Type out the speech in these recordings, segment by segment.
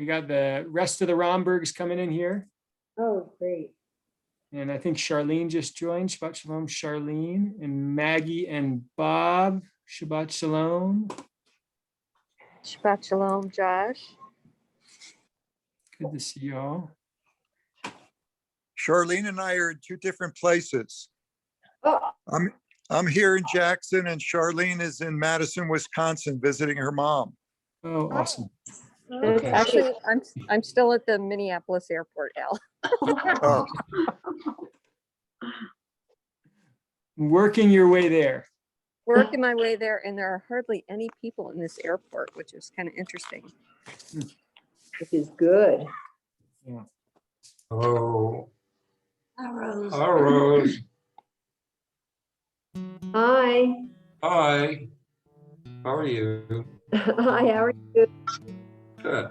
We got the rest of the Rombergs coming in here. Oh, great. And I think Charlene just joined. Shabbat Shalom, Charlene, and Maggie and Bob. Shabbat Shalom. Shabbat Shalom, Josh. Good to see you all. Charlene and I are in two different places. Oh, I'm here in Jackson and Charlene is in Madison, Wisconsin, visiting her mom. Oh, awesome. okay. Actually, I'm still at the Minneapolis airport, Al. Oh, Working your way there. Working my way there, and there are hardly any people in this airport, which is kind of interesting. This is good. Yeah. Oh, Rose. Rose. Hi. Hi. How are you? Hi, how are you? Good.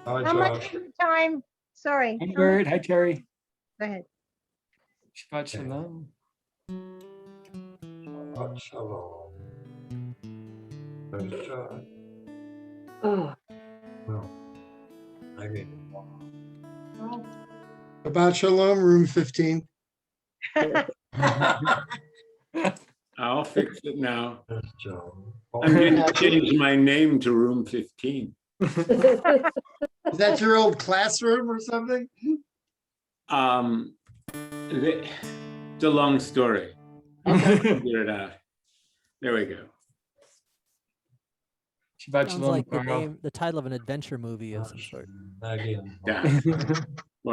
Hi, How much Josh. time? Sorry. Hi, how Bert. much- Hi, Terry. Go ahead. Shabbat Shalom. Shalom. There's Josh. Oh, No. I mean, About Shalom, room 15. I'll fix it now. there's Joe. I'm going to change my name to room 15. Is that your old classroom or something? It's a long story. I'll figure it out. There we go. Shabbat Sounds Shalom. like the Carl. name, the title of an adventure movie of some sort. Maggie and Yeah.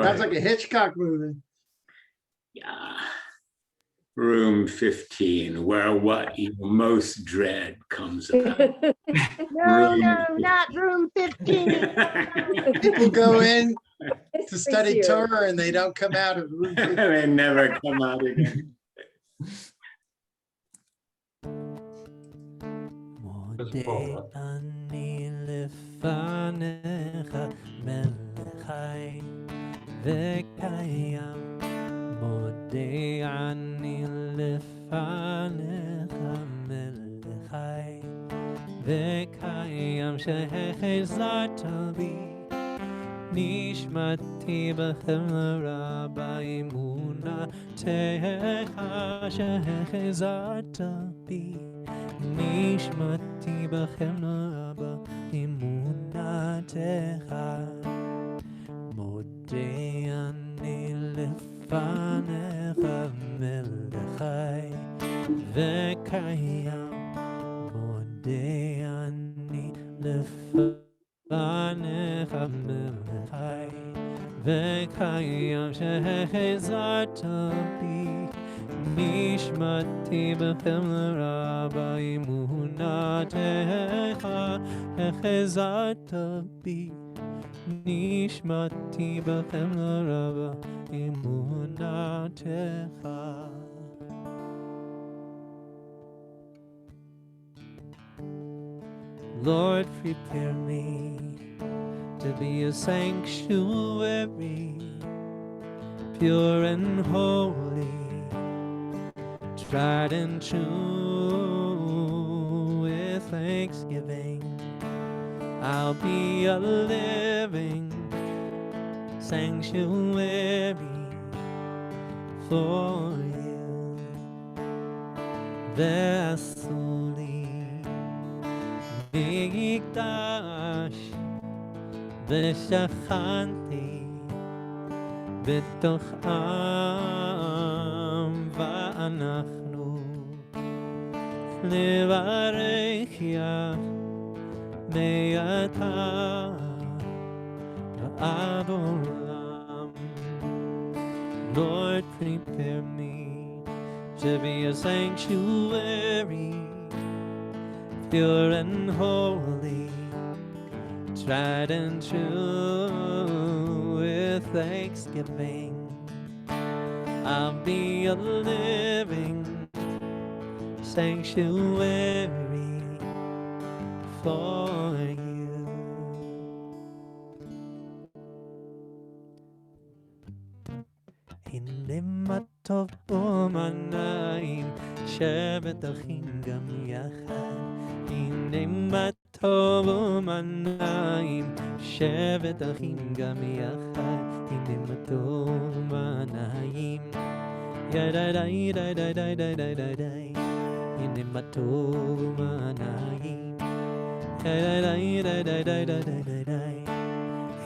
Sounds like a Hitchcock movie. Yeah. Room 15, where what you most dread comes about. No, no, not room 15. People go in it's to study easier. Torah and they don't come out of room 15. They never come out again. Paul. אני לפניך מלכי וקיים מודה אני לפניך מלכי וקיים שהחזרת בי נשמתי בחמרה באמונתך שהחזרת בי נשמתי בחמרה באמונתך מודה אני לפניך מלכי וקיים מודה אני לפניך מלכי וקיים שהחזרת בי נשמתי בחמרה באמונתך החזרת בי נשמתי בחמרה באמונתך. Lord, prepare me to be a sanctuary, pure and holy, tried and true with thanksgiving. I'll be a living sanctuary for you. ועשו לי מקדש ושכנתי בתוך עם ואנחנו לברך מעתה ועד עולם. Lord, prepare me to be a sanctuary, pure and holy, tried and true with thanksgiving. I'll be a living sanctuary for you. הנה מה טוב במנעים, שבת אחים גם יחד. הנה מה טוב ומנעים, שבת אחים גם יחד, הנה מה טוב ומנעים. ידעי די די די די די די די, הנה מה טוב ומנעים. ידעי די די די די די די די,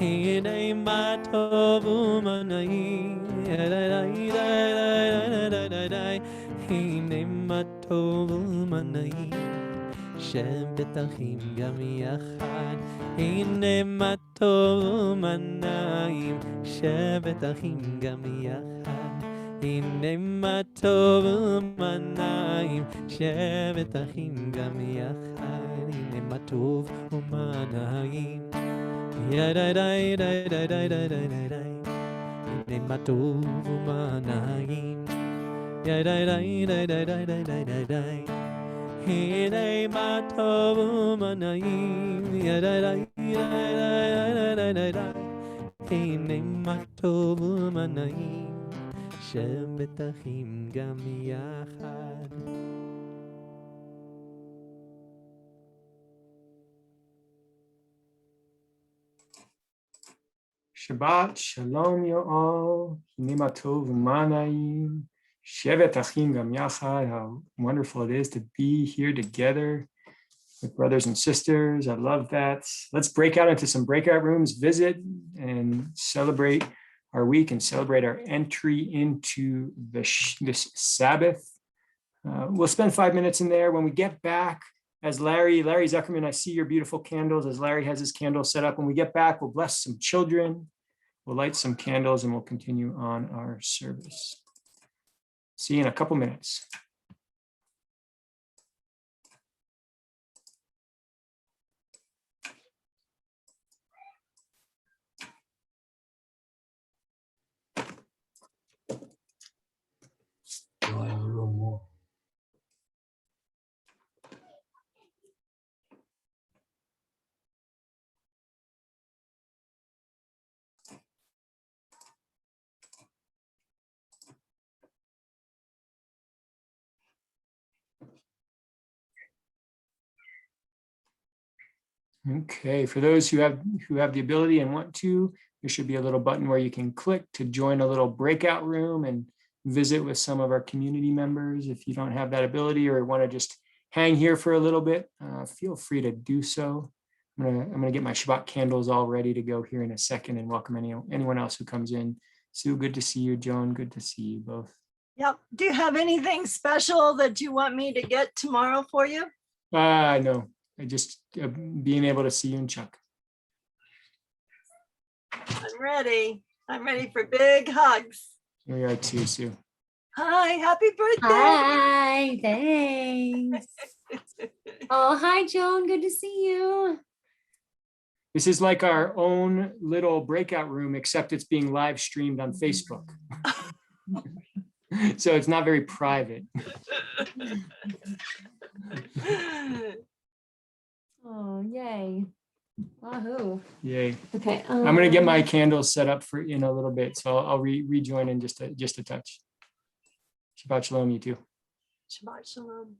הנה מה טוב ומנעים. ידעי די די די די די די, הנה מה טוב ומנעים. שבת אחים גם יחד, הנה מה טוב ומנעים. שבת אחים גם יחד, הנה מה טוב ומנעים. שבת אחים גם יחד, הנה מה טוב ומנעים. ידי די די די די די די די די, הנה מה טוב ומנעים. ידי די די די די די די די די, הנה מה טוב ומנעים. ידי די די די די די די, הנה מה טוב ומנעים. שבת אחים גם יחד. Shabbat Shalom, you all. Hine ma tov u'manayim. Shevet achim gam yachad. How wonderful it is to be here together with brothers and sisters. I love that. Let's break out into some breakout rooms, visit and celebrate our week and celebrate our entry into this Sabbath. We'll spend 5 minutes in there. When we get back, as Larry Zuckerman, I see your beautiful candles, as Larry has his candles set up. When we get back, we'll bless some children, we'll light some candles, and we'll continue on our service. See you in a couple minutes. A little more. Okay, for those who have the ability and want to, there should be a little button where you can click to join a little breakout room and visit with some of our community members. If you don't have that ability or want to just hang here for a little bit, feel free to do so. I'm gonna get my Shabbat candles all ready to go here in a second and welcome anyone else who comes in. Sue, good to see you. Joan, good to see you both. Yep. Do you have anything special that you want me to get tomorrow for you? No, I just being able to see you and Chuck. I'm ready. I'm ready for big hugs. Here we are too, Sue. Hi, happy birthday. Hi, thanks. Oh, hi, Joan. Good to see you. This is like our own little breakout room, except it's being live streamed on Facebook. So it's not very private. Oh, yay. Wahoo. Yay. Okay. I'm going to get my candles set up for in a little bit. So I'll rejoin in just a touch. Shabbat Shalom, you too. Shabbat Shalom.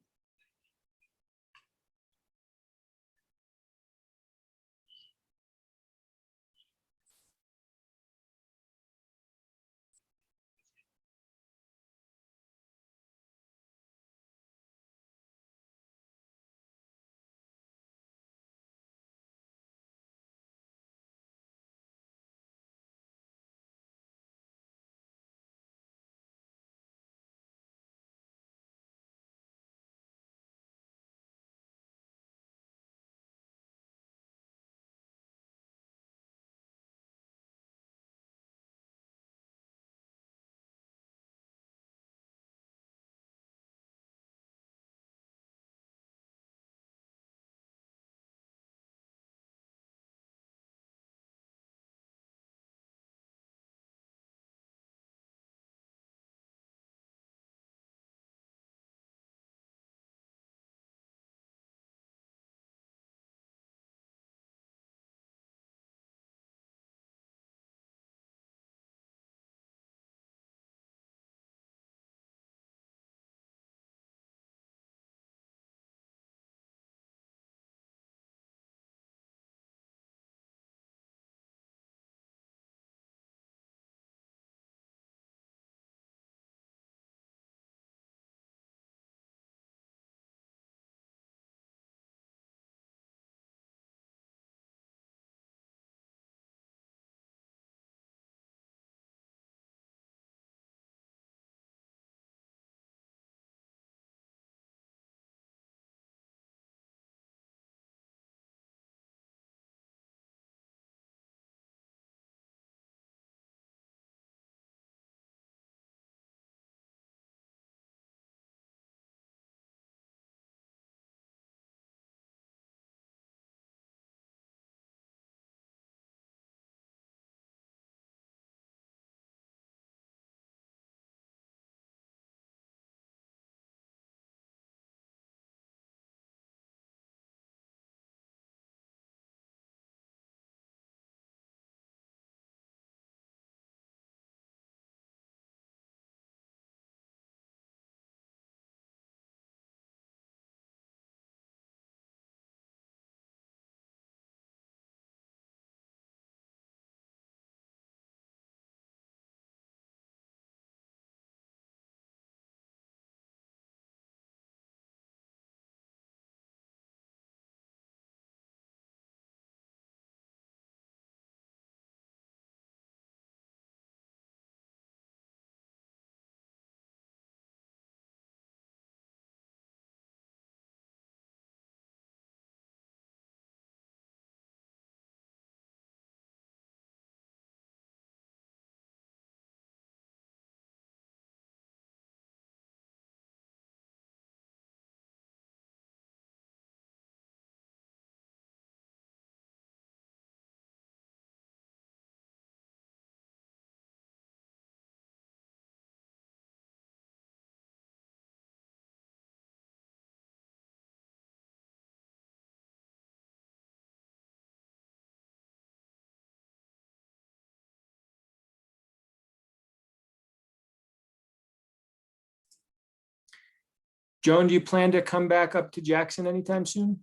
Joan, do you plan to come back up to Jackson anytime soon?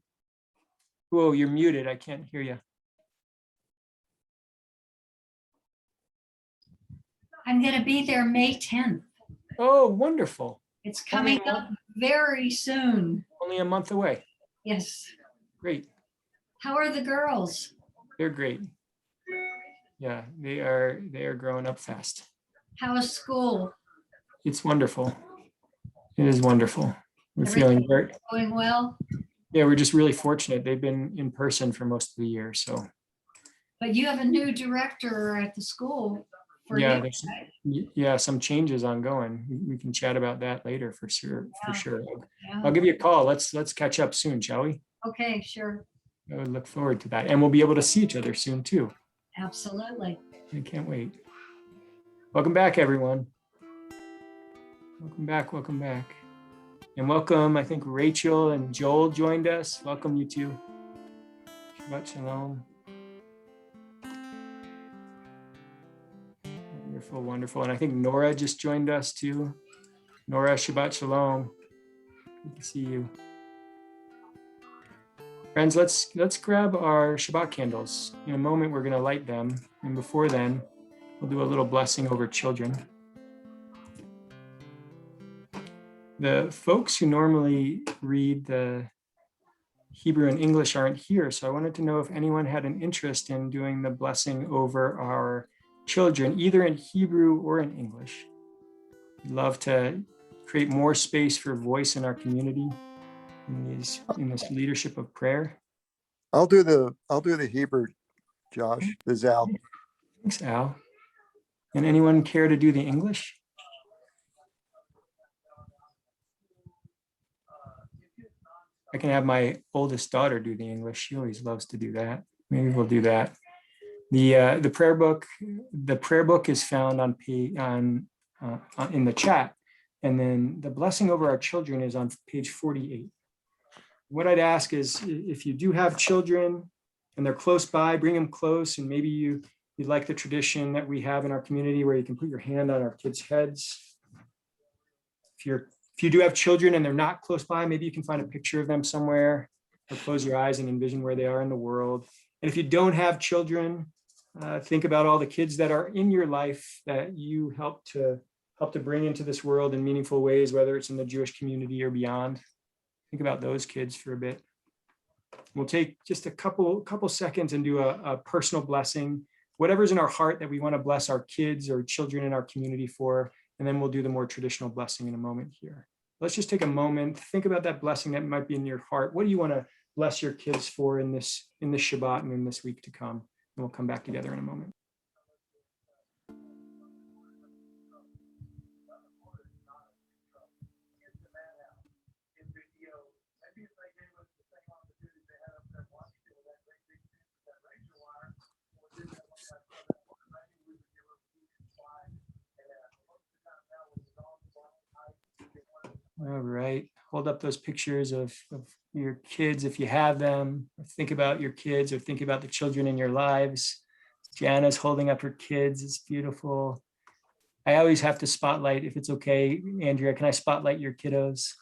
Whoa, you're muted. I can't hear you. I'm gonna be there May 10th. Oh, wonderful. It's coming up very soon. Only a month away. Yes. Great. How are the girls? They're great. Yeah, they are growing up fast. How is school? It's wonderful. It is wonderful. We're Everything feeling very, Going well? yeah, we're just really fortunate. They've been in person for most of the year. So But you have a new director at the school. For yeah, you, there's right? yeah, some changes ongoing. We can chat about that later for sure. For Yeah. sure. Yeah. I'll give you a call. Let's catch up soon, shall we? Okay, sure. I would look forward to that. And we'll be able to see each other soon too. Absolutely. I can't wait. Welcome back, everyone. Welcome back, welcome back. And welcome, I think Rachel and Joel joined us. Welcome, you two. Shabbat Shalom. Wonderful, wonderful. And I think Nora just joined us too. Nora, Shabbat Shalom. Good to see you. Friends, let's grab our Shabbat candles. In a moment, we're gonna light them. And before then, we'll do a little blessing over children. The folks who normally read the Hebrew and English aren't here, so I wanted to know if anyone had an interest in doing the blessing over our children, either in Hebrew or in English. We'd love to create more space for voice in our community in this leadership of prayer. I'll do the Hebrew, Josh. There's Al. Thanks, Al. And anyone care to do the English? I can have my oldest daughter do the English. She always loves to do that. Maybe we'll do that. The prayer book is found on in the chat, and then the blessing over our children is on page 48. What I'd ask is, if you do have children and they're close by, bring them close, and maybe you'd like the tradition that we have in our community where you can put your hand on our kids' heads. If you do have children and they're not close by, maybe you can find a picture of them somewhere, or close your eyes and envision where they are in the world. And if you don't have children, think about all the kids that are in your life that you help to bring into this world in meaningful ways, whether it's in the Jewish community or beyond. Think about those kids for a bit. We'll take just a couple seconds and do a personal blessing, whatever's in our heart that we want to bless our kids or children in our community for, and then we'll do the more traditional blessing in a moment here. Let's just take a moment, think about that blessing that might be in your heart. What do you want to bless your kids for in this Shabbat and in this week to come? And we'll come back together in a moment. All right, hold up those pictures of your kids if you have them. Or think about your kids, or think about the children in your lives. Jana's holding up her kids, it's beautiful. I always have to spotlight, if it's okay, Andrea, can I spotlight your kiddos?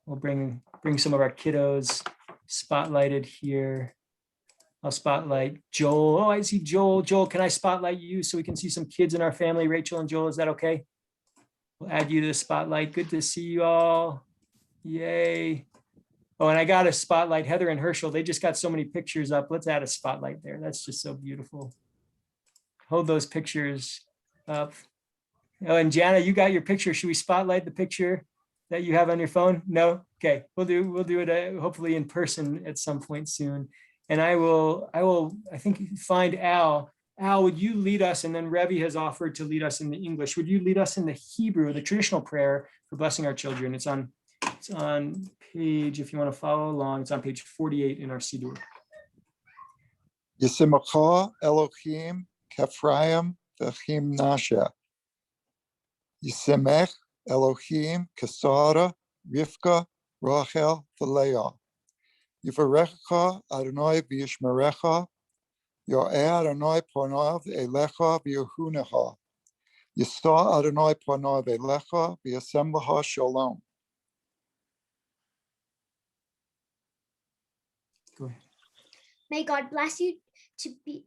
We'll bring some of our kiddos spotlighted here. I'll spotlight Joel. Oh, I see Joel. Joel, can I spotlight you so we can see some kids in our family? Rachel and Joel, is that okay? We'll add you to the spotlight. Good to see you all. Yay. Oh, and I got a spotlight Heather and Herschel. They just got so many pictures up. Let's add a spotlight there. That's just so beautiful. Hold those pictures up. Oh, and Jana, you got your picture. Should we spotlight the picture that you have on your phone? No? Okay, we'll do it hopefully in person at some point soon. And I think find Al. Al, would you lead us? And then Rebbe has offered to lead us in the English. Would you lead us in the Hebrew, the traditional prayer for blessing our children? It's on page, if you want to follow along, it's on page 48 in our Siddur. Yisimacha Elohim Kephraim V'chim Nasha. Yisimech Elohim Kesara Rivka Rachel V'Leah. Yivarecha Adonai v'yishmerecha. Yo'eh Adonai panav elecha v'yehunecha. Yisa Adonai panav elecha v'yasem lecha shalom. Go ahead. May God bless you to be,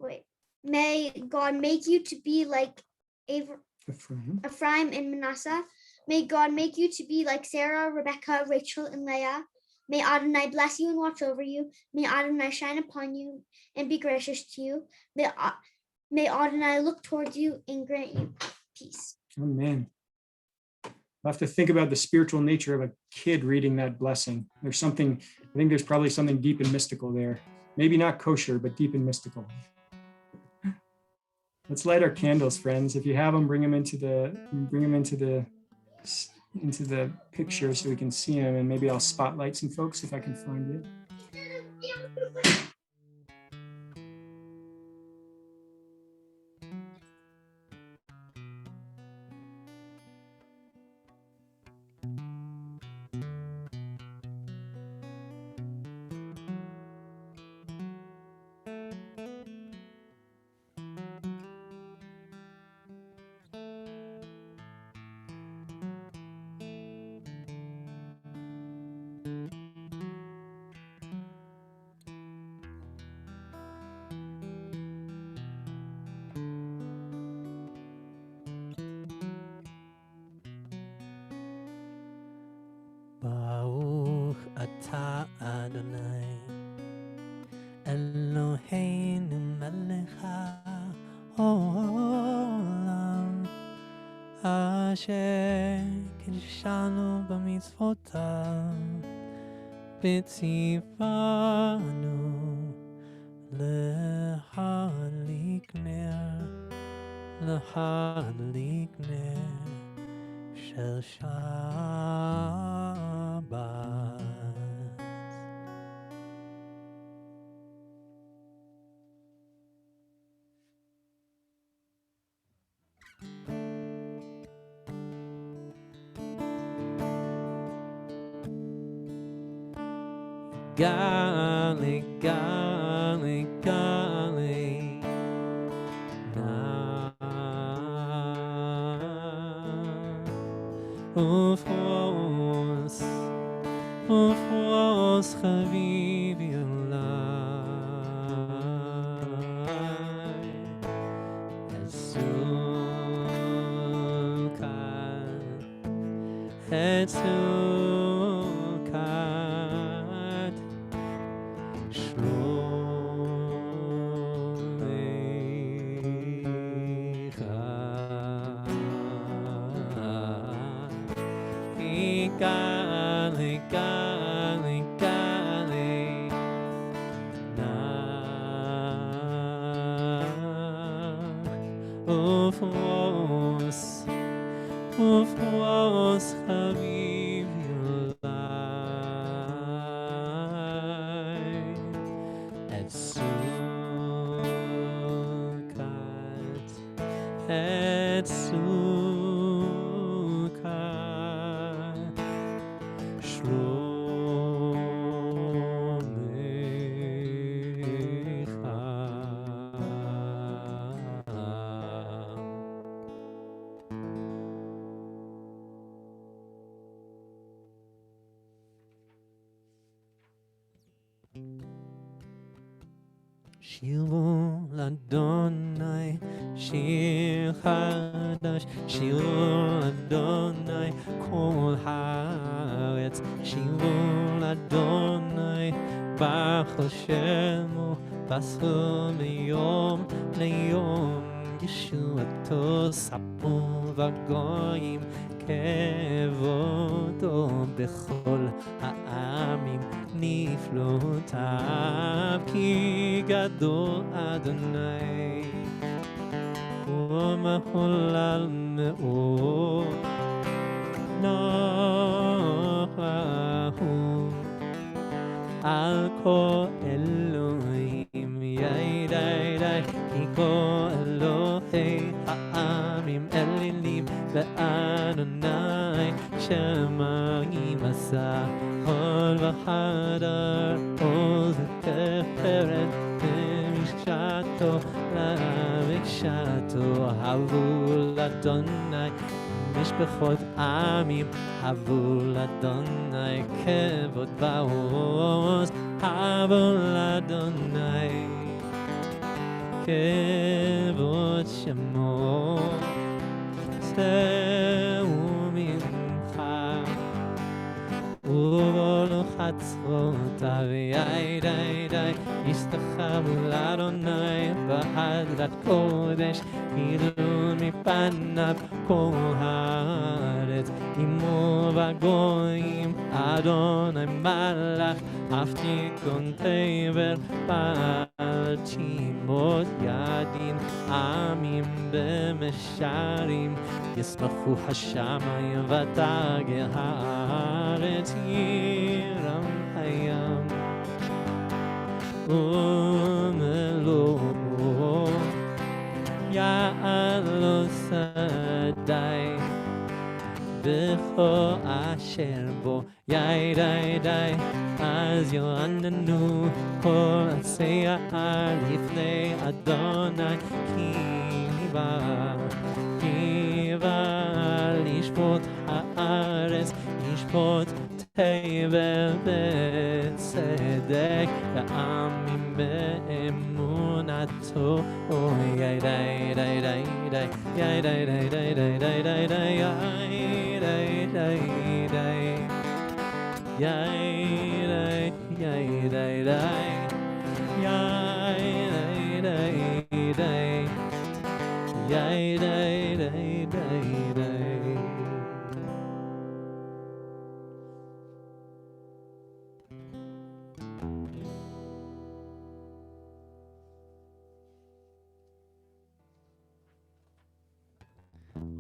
may God make you to be like Ephraim and Manasseh. May God make you to be like Sarah, Rebecca, Rachel, and Leah. May Adonai bless you and watch over you. May Adonai shine upon you and be gracious to you. May Adonai look towards you and grant you peace. Amen. I'll have to think about the spiritual nature of a kid reading that blessing. There's something, I think there's probably something deep and mystical there. Maybe not kosher, but deep and mystical. Let's light our candles, friends. If you have them, bring them into the picture so we can see them, and maybe I'll spotlight some folks if I can find it. Baruch atah Adonai Eloheinu melech haolam asher kidshanu b'mitzvotav v'tzivanu l'hadlik ner shel Shabbat. Gali, gali, gali, na. Ufos chavivi alai etzukat shlomecha Gali, na. Ufos chavivi alai etzukat Shiru l'Adonai, shir chadash, shiru l'Adonai, kol haaretz, shiru l'Adonai, bachol shemo, basro meyom leyom, Yeshuato sapu v'goyim, kevodo bechol ha'amim, נפלאותיו כי גדול אדוני ומחולל מאוד נוח הוא על כל אלוהים ידי כי כל אלוהי העמים אלילים ואדוני שמיים עשה כל וחדר עוז תפארת במשקתו למקשתו הבו לאדוני משפחות עמים הבו לאדוני כבוד ועוז הבו כבוד שמו, שאו ממך, ובולו חצרותיו, ידי, ישתחוו לאדוני באדרת קודש, יראו מפניו כל הארץ, עמו בגויים, אדוני מלך, אף תיקון תבל, בעל תשימות ידין, עמים במשרים, ישמחו השמיים ותגר הארץ, ירם הים ומלואו, יעלו שדי בכל אשר בו, ידי, אז יועננו כל עצי ההר לפני אדוני, כי בא לשפוט הארץ, לשפוט תבל בצדק, לעמים באמונתו, ידי,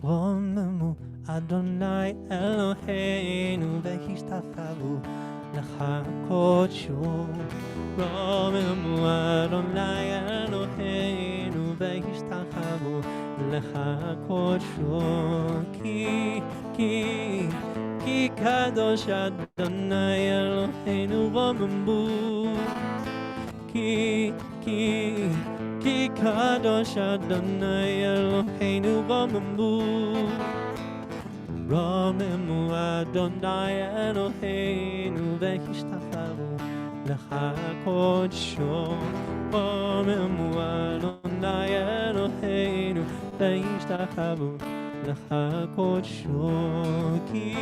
רוממו אדוני אלוהינו והשתחוו לך קודשו, רוממו אדוני אלוהינו והשתחוו לך קודשו, כי קדוש אדוני אלוהינו, רוממו, כי קדוש אדוני אלוהינו, רוממו אדוני אלוהינו והשתחוו לך קודשו, רוממו אדוני אלוהינו והשתחוו לך קודשו, כי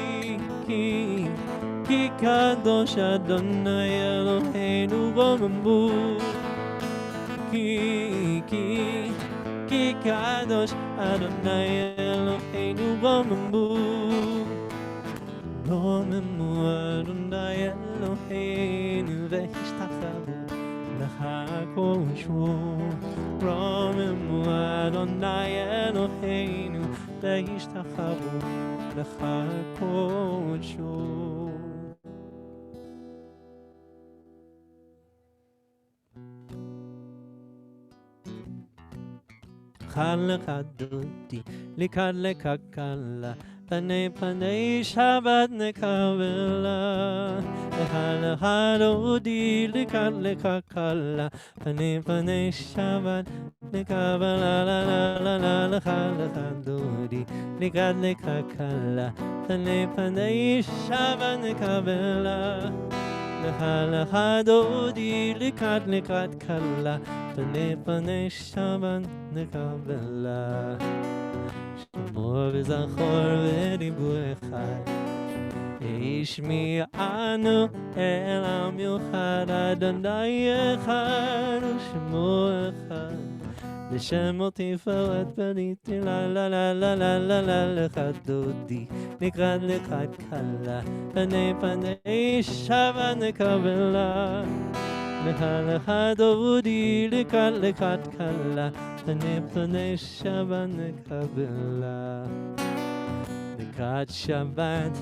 קדוש אדוני אלוהינו, רוממו, כי קדוש אדוני אלוהינו, רוממו, רוממו אדוני אלוהינו והשתחוו לך קודשו, רוממו אדוני אלוהינו והשתחוו לך קודשו. לך דודי, לקד לך קלה, פני שבת נקבלה. לך דודי, לקד לך קלה, פני שבת נקבלה. לך דודי, לקד לך קלה, פני שבת נקבלה. לך דודי, לקד קלה, פני שבת נקבלה. שמור וזכור ודיבור אחד, השמיענו אל המיוחד, אדוני אחד ושמו אחד, לשמו תפארת בניתי, לך דודי, לקראת קלה, פני שבת נקבלה. לך דודי, לקראת קלה, פני שבת נקבלה. לקראת שבת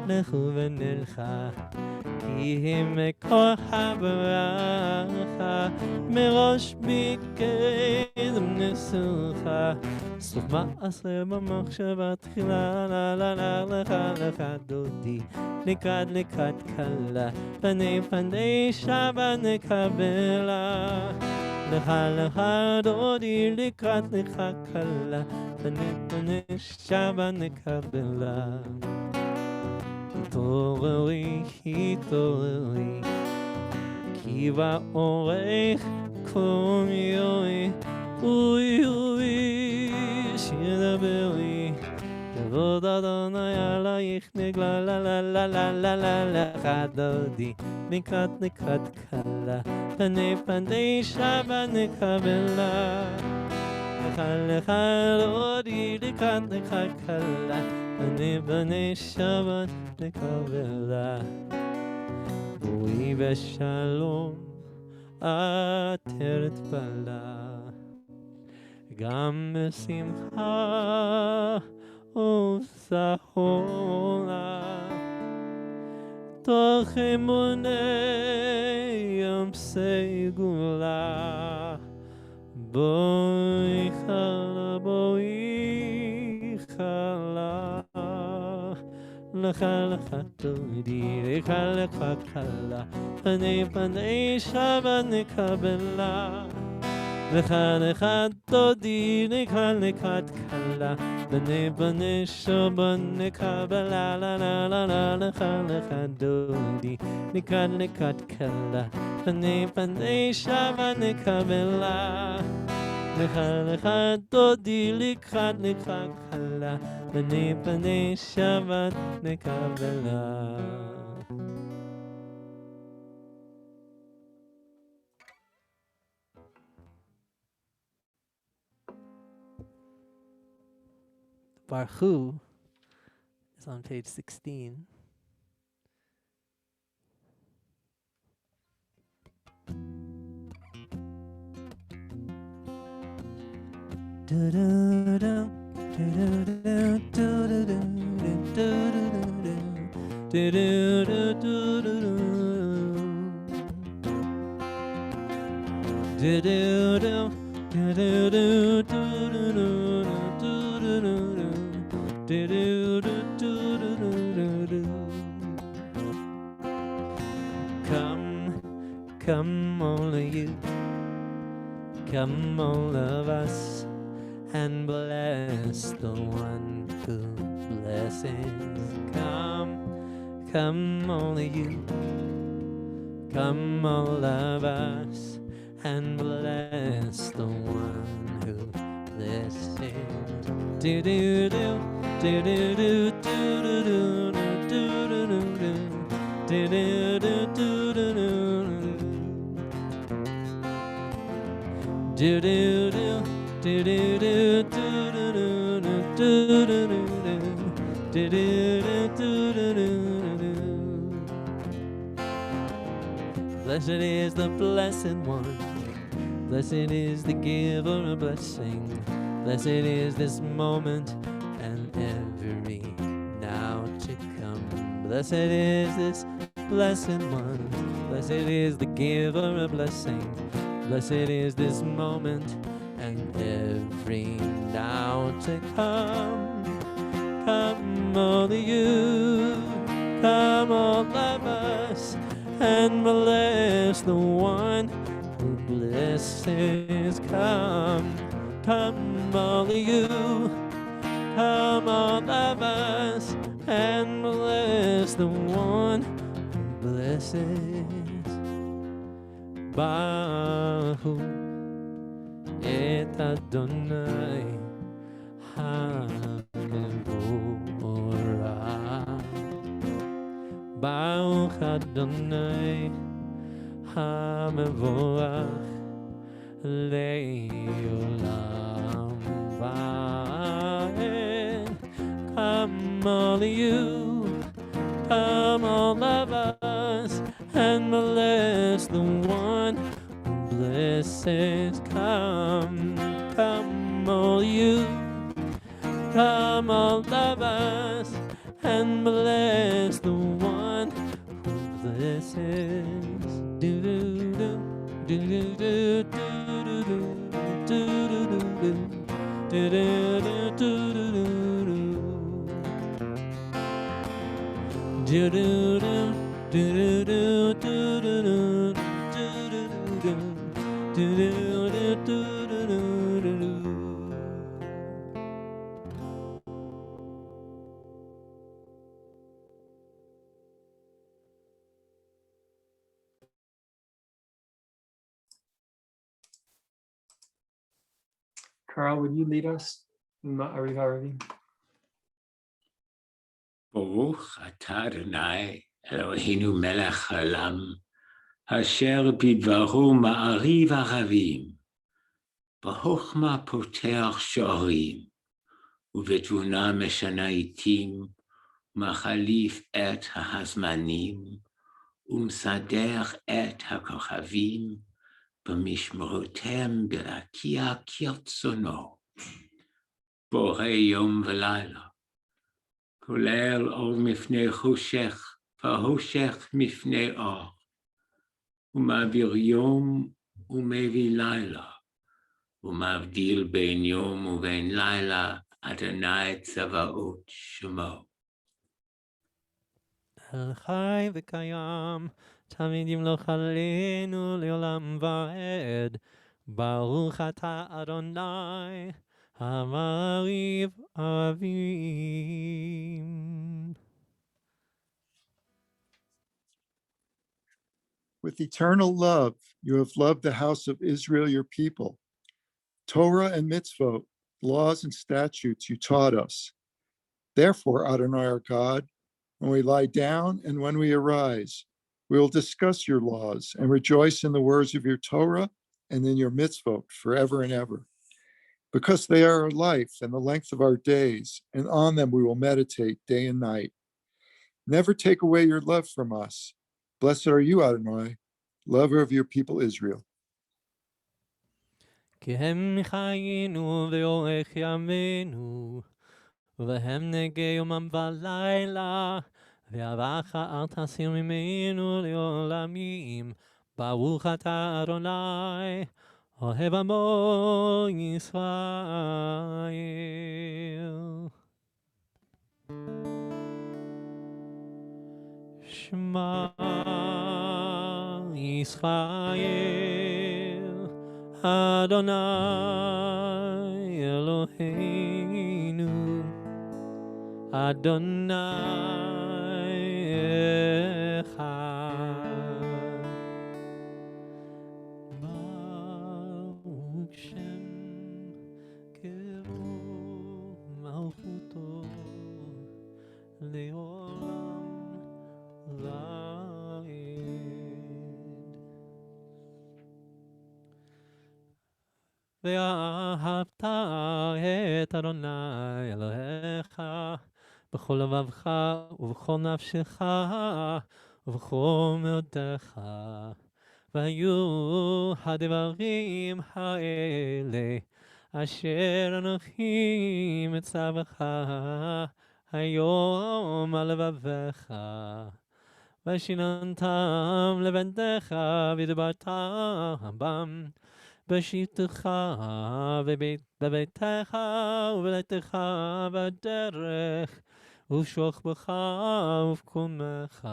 לכו ונלכה, כי היא מקור הברכה, מראש מקדם נסוכה, סוף מעשר במחשבה תחילה. לך דודי, לקראת קלה, פני שבת נקבלה. לך דודי, לקראת קלה, פני שבת נקבלה. התעוררי, כי באורך קום יומי, Ui, ui, shirabeli. Kavod Adonai alayich nigla la la la la la la la chadodi. Nikat nikat kala. Panei panei Shabbat nikabela. Lecha lecha lodi nikat nikat kala. Panei panei Shabbat nikabela. Bui beshalom ateret bala. Gam besimcha usahola. Toch emunei yom segula. Boi chala, boi chala. Lecha lecha todi, lecha lecha kala. Panei panei Shabbat nikabela. Lecha lecha todi, lecha lecha kala. Panei panei Shabbat nikabela. La la la la lecha lecha todi, lecha lecha kala. Panei panei Shabbat nikabela. Lecha lecha todi, lecha lecha kala. Panei panei Shabbat nikabela. Baruch is on page 16. Come all of you, come all of us, and bless the one who blesses. Come all of you, come all of us, and bless the one who blesses. Do do do do do do do do do do do do do do do do. Do do do do do do do do do do do. Blessed is the blessed one. Blessed is the giver of blessing. Blessed is this moment and every now to come. Blessed is this blessed one. Blessed is the giver of blessing. Blessed is this moment and every now to come. Come all of you, come all of us, and bless the one who blesses. Come all of you, come all of us, and bless the one who blesses. Baruch et Adonai HaMevorach. Baruch Adonai HaMevorach Le'olam Va'ed. Come all of you, come all of us, and bless the one who blesses. Come all you, come all of us, and bless the one who blesses. Do do do do do do do do do do do do do do Carl, would you lead us in Ma'ariv Aravim? ברוך אתה אדוני אלוהינו מלך העולם, אשר בדברו מעריב ערבים, בחוכמה פותח שערים, ובתבונה משנה עיתים, מחליף את הזמנים, ומסדר את הכוכבים, במשמרותם ברקיע כרצונו, בורא יום ולילה, כולל אור מפני חושך, והחושך מפני אור, ומעביר יום ומביא לילה, ומבדיל בין יום ובין לילה, אדוני צבאות שמו. אל חי וקיים, תמיד ימלוך עלינו לעולם ועד. ברוך אתה אדוני, המעריב אביב. With eternal love, you have loved the house of Israel, your people. Torah and mitzvot, laws and statutes you taught us. Therefore, Adonai our God, when we lie down and when we arise, we will discuss your laws and rejoice in the words of your Torah and in your mitzvot forever and ever. Because they are our life and the length of our days, and on them we will meditate day and night. Never take away your love from us. Blessed are you, Adonai, lover of your people Israel. כי הם מחיינו ואורך ימינו, ובהם נגע יומם ולילה, ואהבך אל תסיר ממנו לעולמים. ברוך אתה אדוני, אוהב עמו ישראל. שמע ישראל, אדוני אלוהינו, אדוני אחד. ברוך שם כבוד מלכותו לעולם ועד. ואהבת את אדוני אלוהיך בכל לבבך ובכל נפשך ובכל מאודך. והיו הדברים האלה אשר אנוכי מצווך היום על לבבך, ושיננתם לבניך ודברת בם בשבתך בביתך ובלכתך בדרך ובשוכבך ובקומך,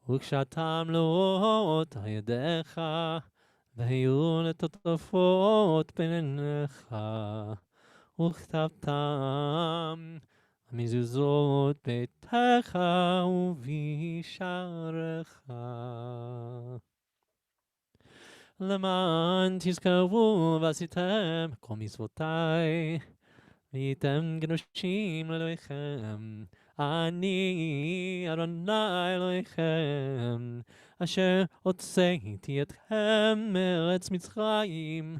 וקשרתם לאות על ידיך, והיו לטוטפות בין עיניך, וכתבתם על מזוזות ביתך ובשעריך. למען תזכרו ועשיתם כל מצוותיי, והייתם קדושים לאלוהיכם. אני אדוני אלוהיכם, אשר הוצאתי אתכם מארץ מצרים,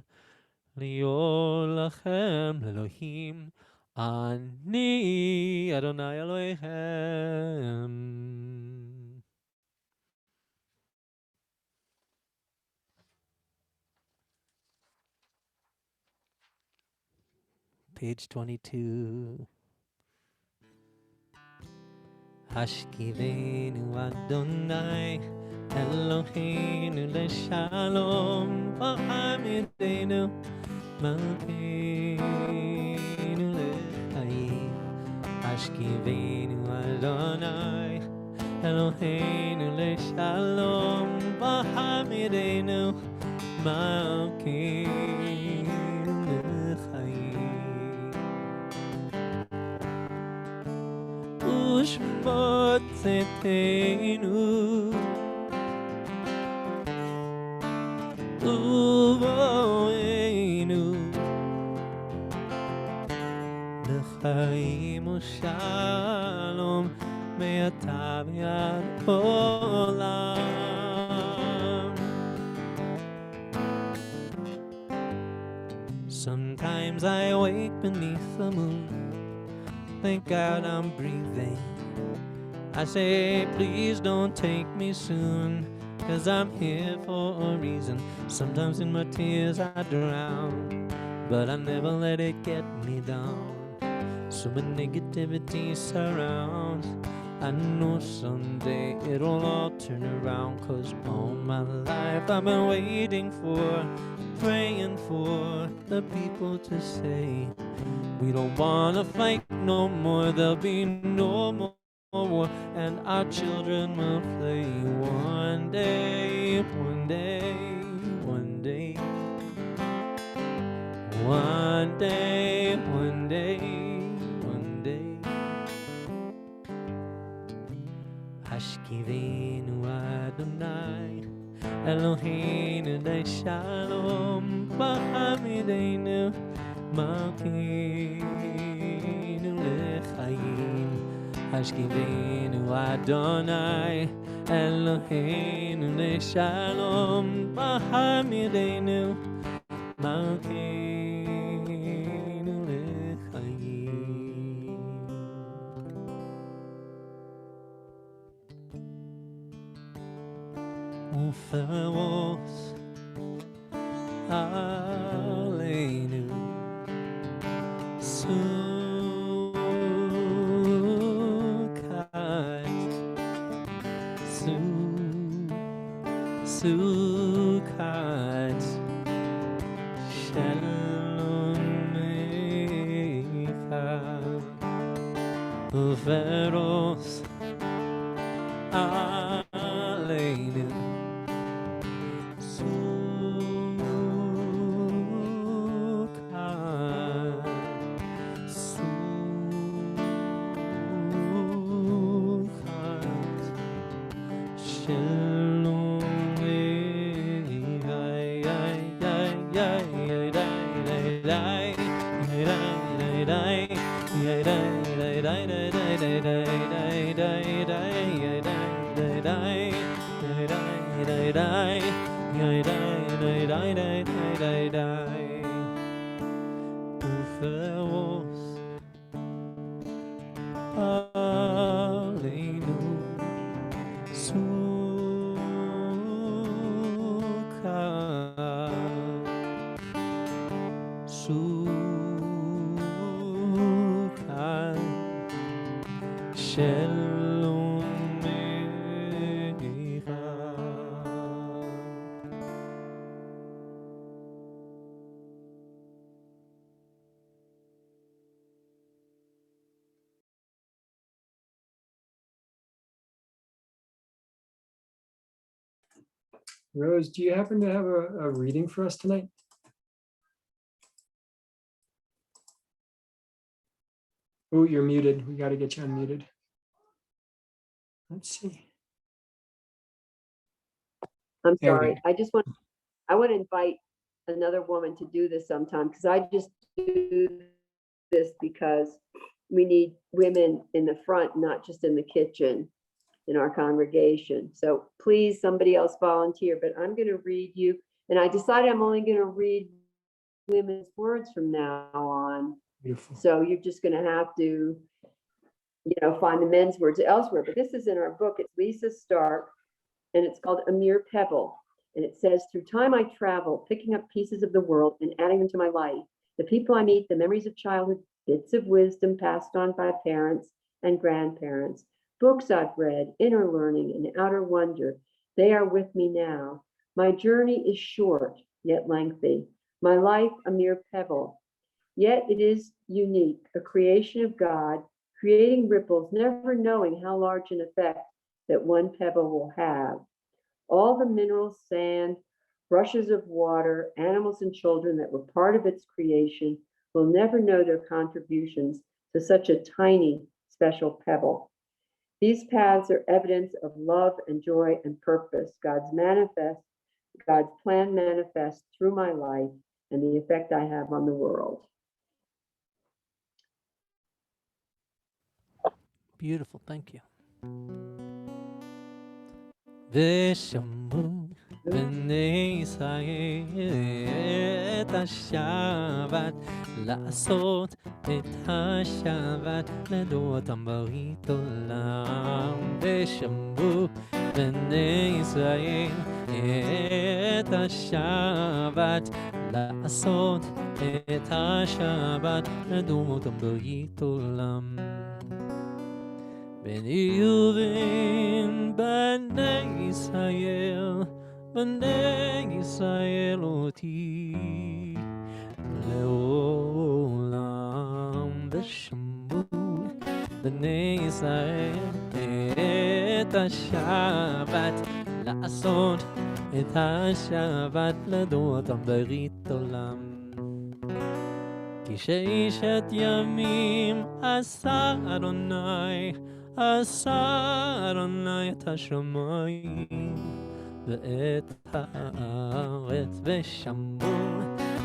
להיות לכם לאלוהים. אני אדוני אלוהיכם. Page 22. השכיבנו אדוני אלוהינו לשלום, וחמדנו מלכנו לחיים. השכיבנו אדוני אלוהינו לשלום, וחמדנו מלכנו לחיים. ושמות צאתנו ובואנו לנו שלום מעתה ועד עולם. Sometimes I wake beneath the moon, thank God I'm breathing. I say, please don't take me soon, 'cause I'm here for a reason. Sometimes in my tears I drown, but I never let it get me down. So when negativity surrounds, I know someday it'll all turn around. 'Cause all my life I've been waiting for, praying for the people to say, we don't wanna fight no more, there'll be no more war, and our children will play. One day, one day, one day, one day, one day, one day. Hashkivenu Adonai Eloheinu dai shalom b'hamidenu malkeinu lechayim. Hashkivenu Adonai Eloheinu dai shalom b'hamidenu malkeinu lechayim. Uferos Aleinu Sukkot Sukkot Shalom Mecha. Uferos Aleinu Rose, do you happen to have a reading for us tonight? Oh, you're muted. We got to get you unmuted. Let's see. I'm There we sorry. go. I want to invite another woman to do this sometime, because I just do this because we need women in the front, not just in the kitchen in our congregation. So please, somebody else volunteer, but I'm going to read you. And I decided I'm only going to read women's words from now on. Beautiful. So you're just going to have to, find the men's words elsewhere. But this is in our book. It's Lisa Stark, and it's called A Mere Pebble. And it says, through time I travel, picking up pieces of the world and adding them to my life. The people I meet, the memories of childhood, bits of wisdom passed on by parents and grandparents, books I've read, inner learning and outer wonder, they are with me now. My journey is short, yet lengthy. My life, a mere pebble. Yet it is unique, a creation of God, creating ripples, never knowing how large an effect that one pebble will have. All the minerals, sand, brushes of water, animals and children that were part of its creation will never know their contributions to such a tiny, special pebble. These paths are evidence of love and joy and purpose. God's plan manifests through my life and the effect I have on the world. Beautiful. Thank you. ושמעו בני ישראל את השבת, לעשות את השבת לדורתם ברית עולם. ושמעו בני ישראל את השבת, לעשות את השבת לדורתם ברית עולם. בני ובין בני ישראל אותי לעולם. ושמעו בני ישראל את השבת, לעשות את השבת לדורתם ברית עולם. כי ששת ימים עשה אדוני את השמיים ואת הארץ. ושמעו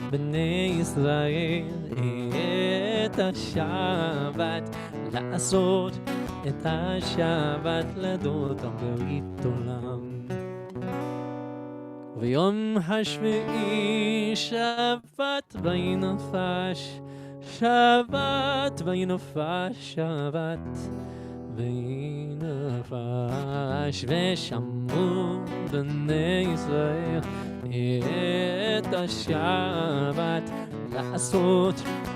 בני ישראל את השבת, לעשות את השבת לדורתם ברית עולם. ויום השביעי שבת וינפש, שבת וינפש, שבת וינפש. ושמעו בני ישראל את השבת, לעשות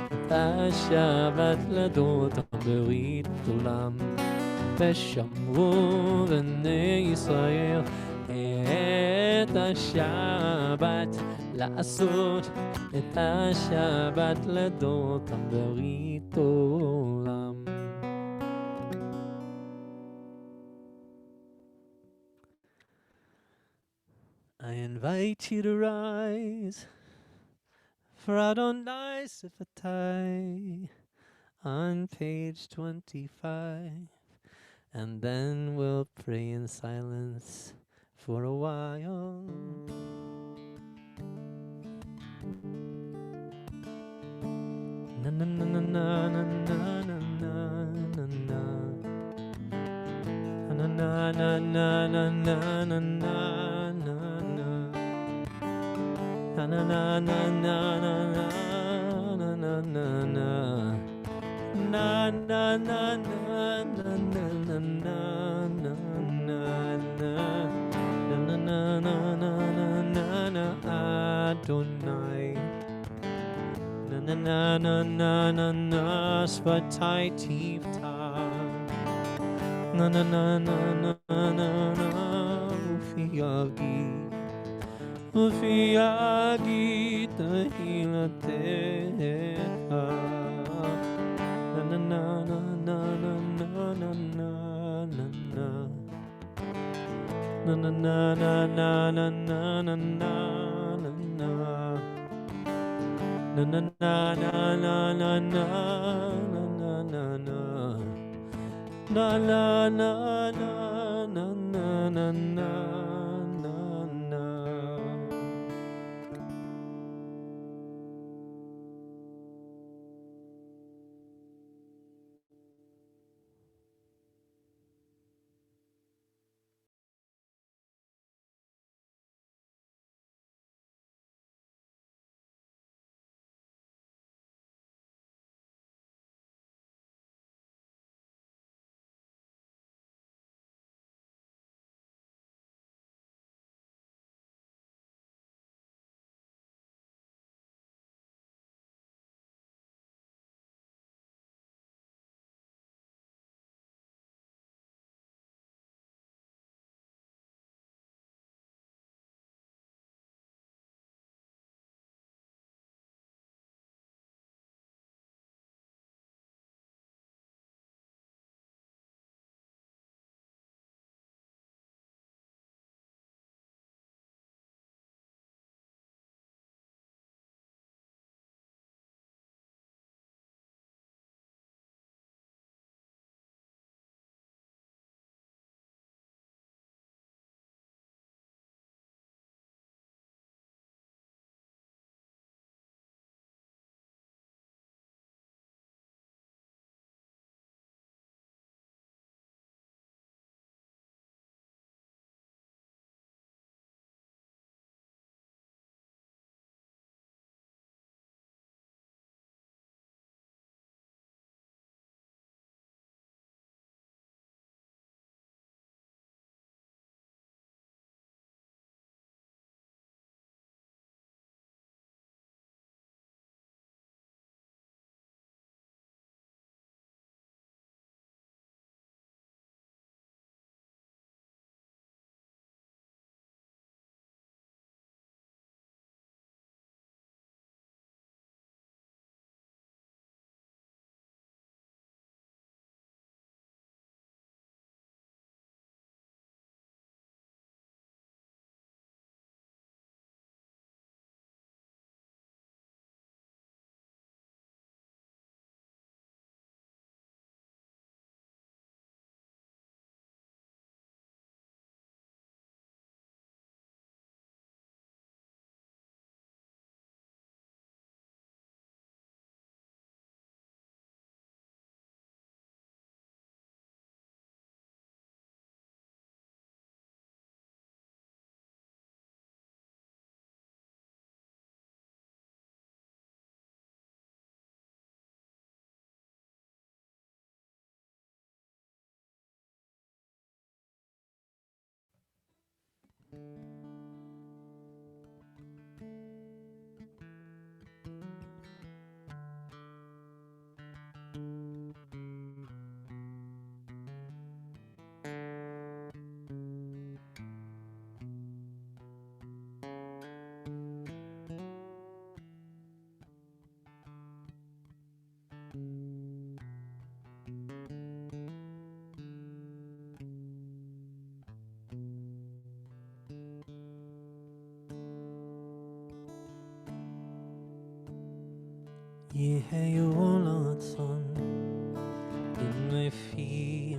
את השבת לדורתם ברית עולם. ושמעו בני ישראל את השבת, לעשות את השבת לדורתם ברית עולם. I invite you to rise for Adonai Sifatai on page 25, and then we'll pray in silence for a while. Na na na na na na na na na na na na na na na na na na. Na na na na na na na na na na. Na na na na na na na na na na. Na na na na na na na Adonai. Na na na na na na na Svatai Tivta. Na na na na na na na Ufiagi. Ufiagi Tahilateha. Na na na na na na na na na na. Na na na na na na na na na na. Na na na na na na na na na na. Na na na na na na na. יהיו רצון עם לפי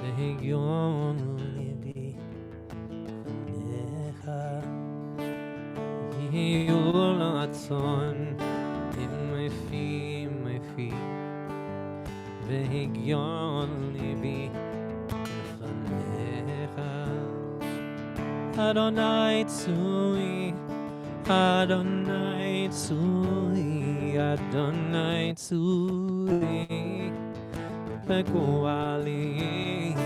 והגיון ליבי לפניך. יהיו רצון עם לפי והגיון ליבי לפניך. אדוני צורי, Adonai Tsui, Adonai Tsui, Peguali,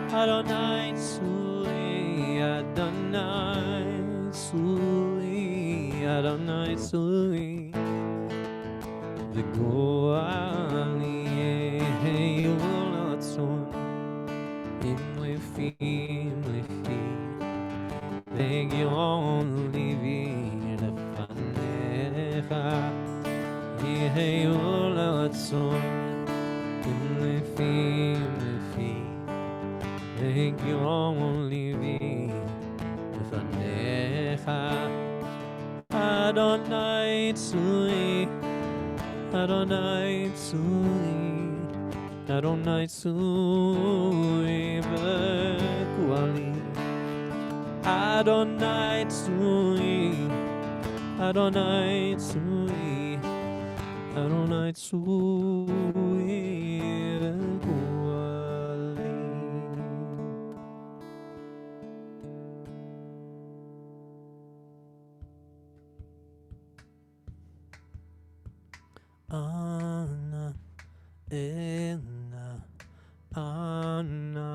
Adonai Tsui, Adonai Tsui, Adonai Tsui, Peguali, Yulatzon, Imlifi, Legion livi lefanecha, yeheyu latzon, lefi, legion livi lefanecha. Adonai Tsui, Adonai Tsui, Adonai Tsui, Bekuali. Adonai Tsui, Adonai Tsui, Adonai Tsui, Vekuali. Ana, Ena, Ana,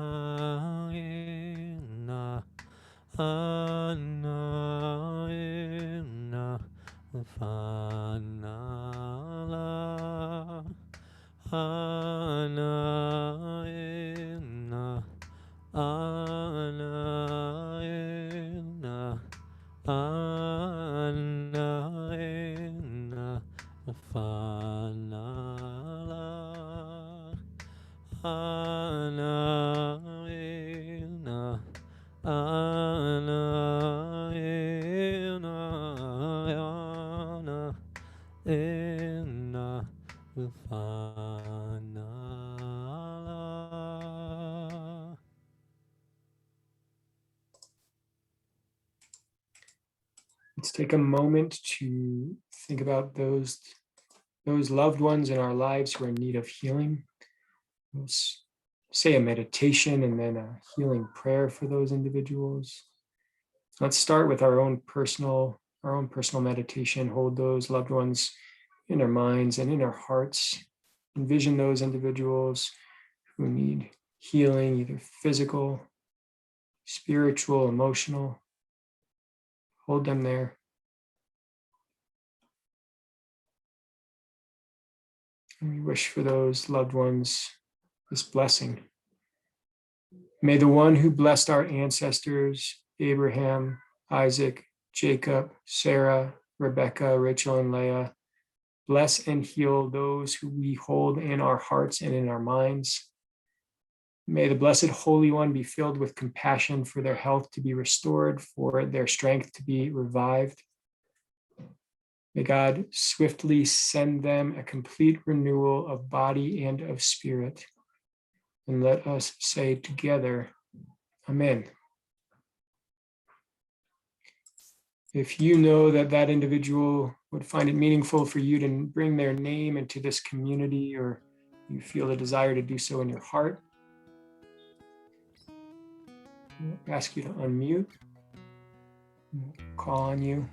Ena. Ana ena fanala, Ana ena, Ana ena, Ana ena fanala, Ana ena. Ana ena ufanala. Let's take a moment to think about those loved ones in our lives who are in need of healing. We'll say a meditation and then a healing prayer for those individuals. Let's start with our own personal meditation. Hold those loved ones in our minds and in our hearts. Envision those individuals who need healing, either physical, spiritual, emotional. Hold them there. And we wish for those loved ones this blessing. May the one who blessed our ancestors, Abraham, Isaac, Jacob, Sarah, Rebecca, Rachel, and Leah, bless and heal those who we hold in our hearts and in our minds. May the Blessed Holy One be filled with compassion for their health to be restored, for their strength to be revived. May God swiftly send them a complete renewal of body and of spirit. And let us say together, Amen. If you know that that individual would find it meaningful for you to bring their name into this community, or you feel a desire to do so in your heart, I'll ask you to unmute, call on you,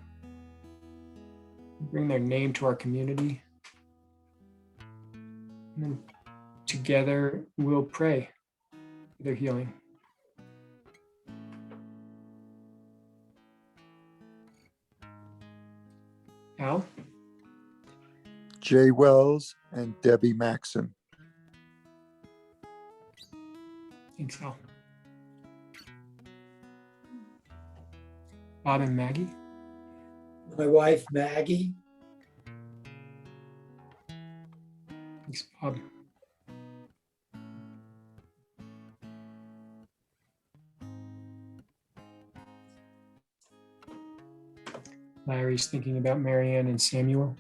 bring their name to our community. And then together we'll pray for their healing. Al? Jay Wells and Debbie Maxon. Thanks, Al. Bob and Maggie? My wife, Maggie. Thanks, Bob. Larry's thinking about Marianne and Samuel.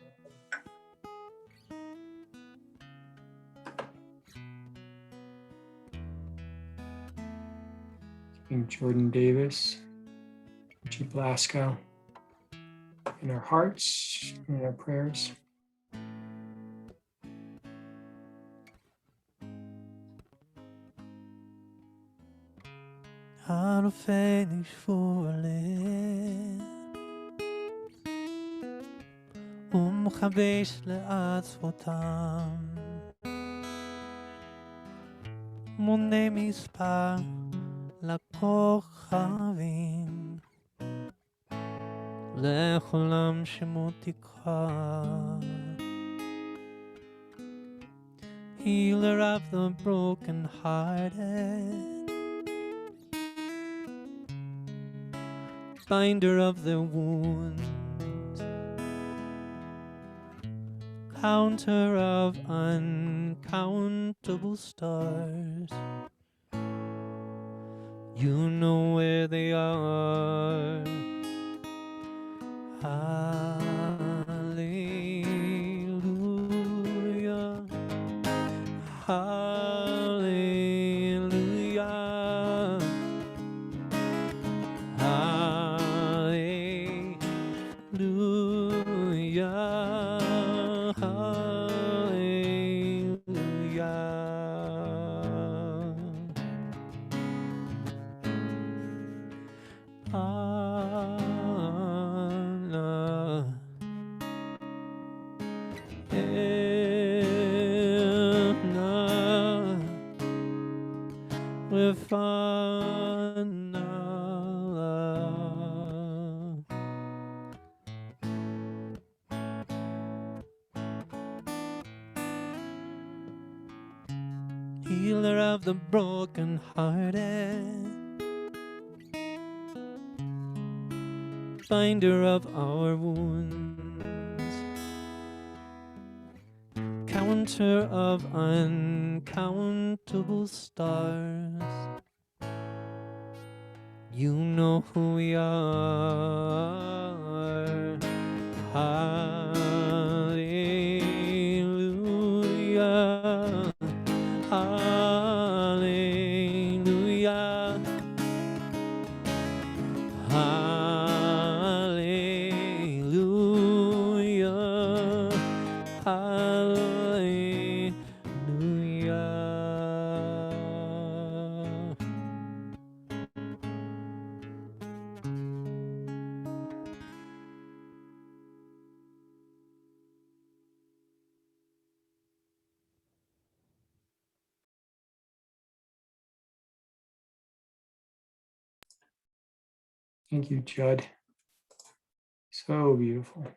And Jordan Davis, Richie Blasco, in our hearts, in our prayers. Anfänglich vorlehen ומחבש לעצמותם מונה מספר לכוכבים לעולם שמות תקרא Healer of the broken-hearted Binder of their wounds Counter of uncountable stars You know where they are Hallelujah Hallelujah Hallelujah Anna Anna with Anna Healer of the broken-hearted Binder of our wounds Counter of uncountable stars You know who we are Hallelujah Hallelujah Hallelujah Hallelujah Thank you, Judd. So beautiful.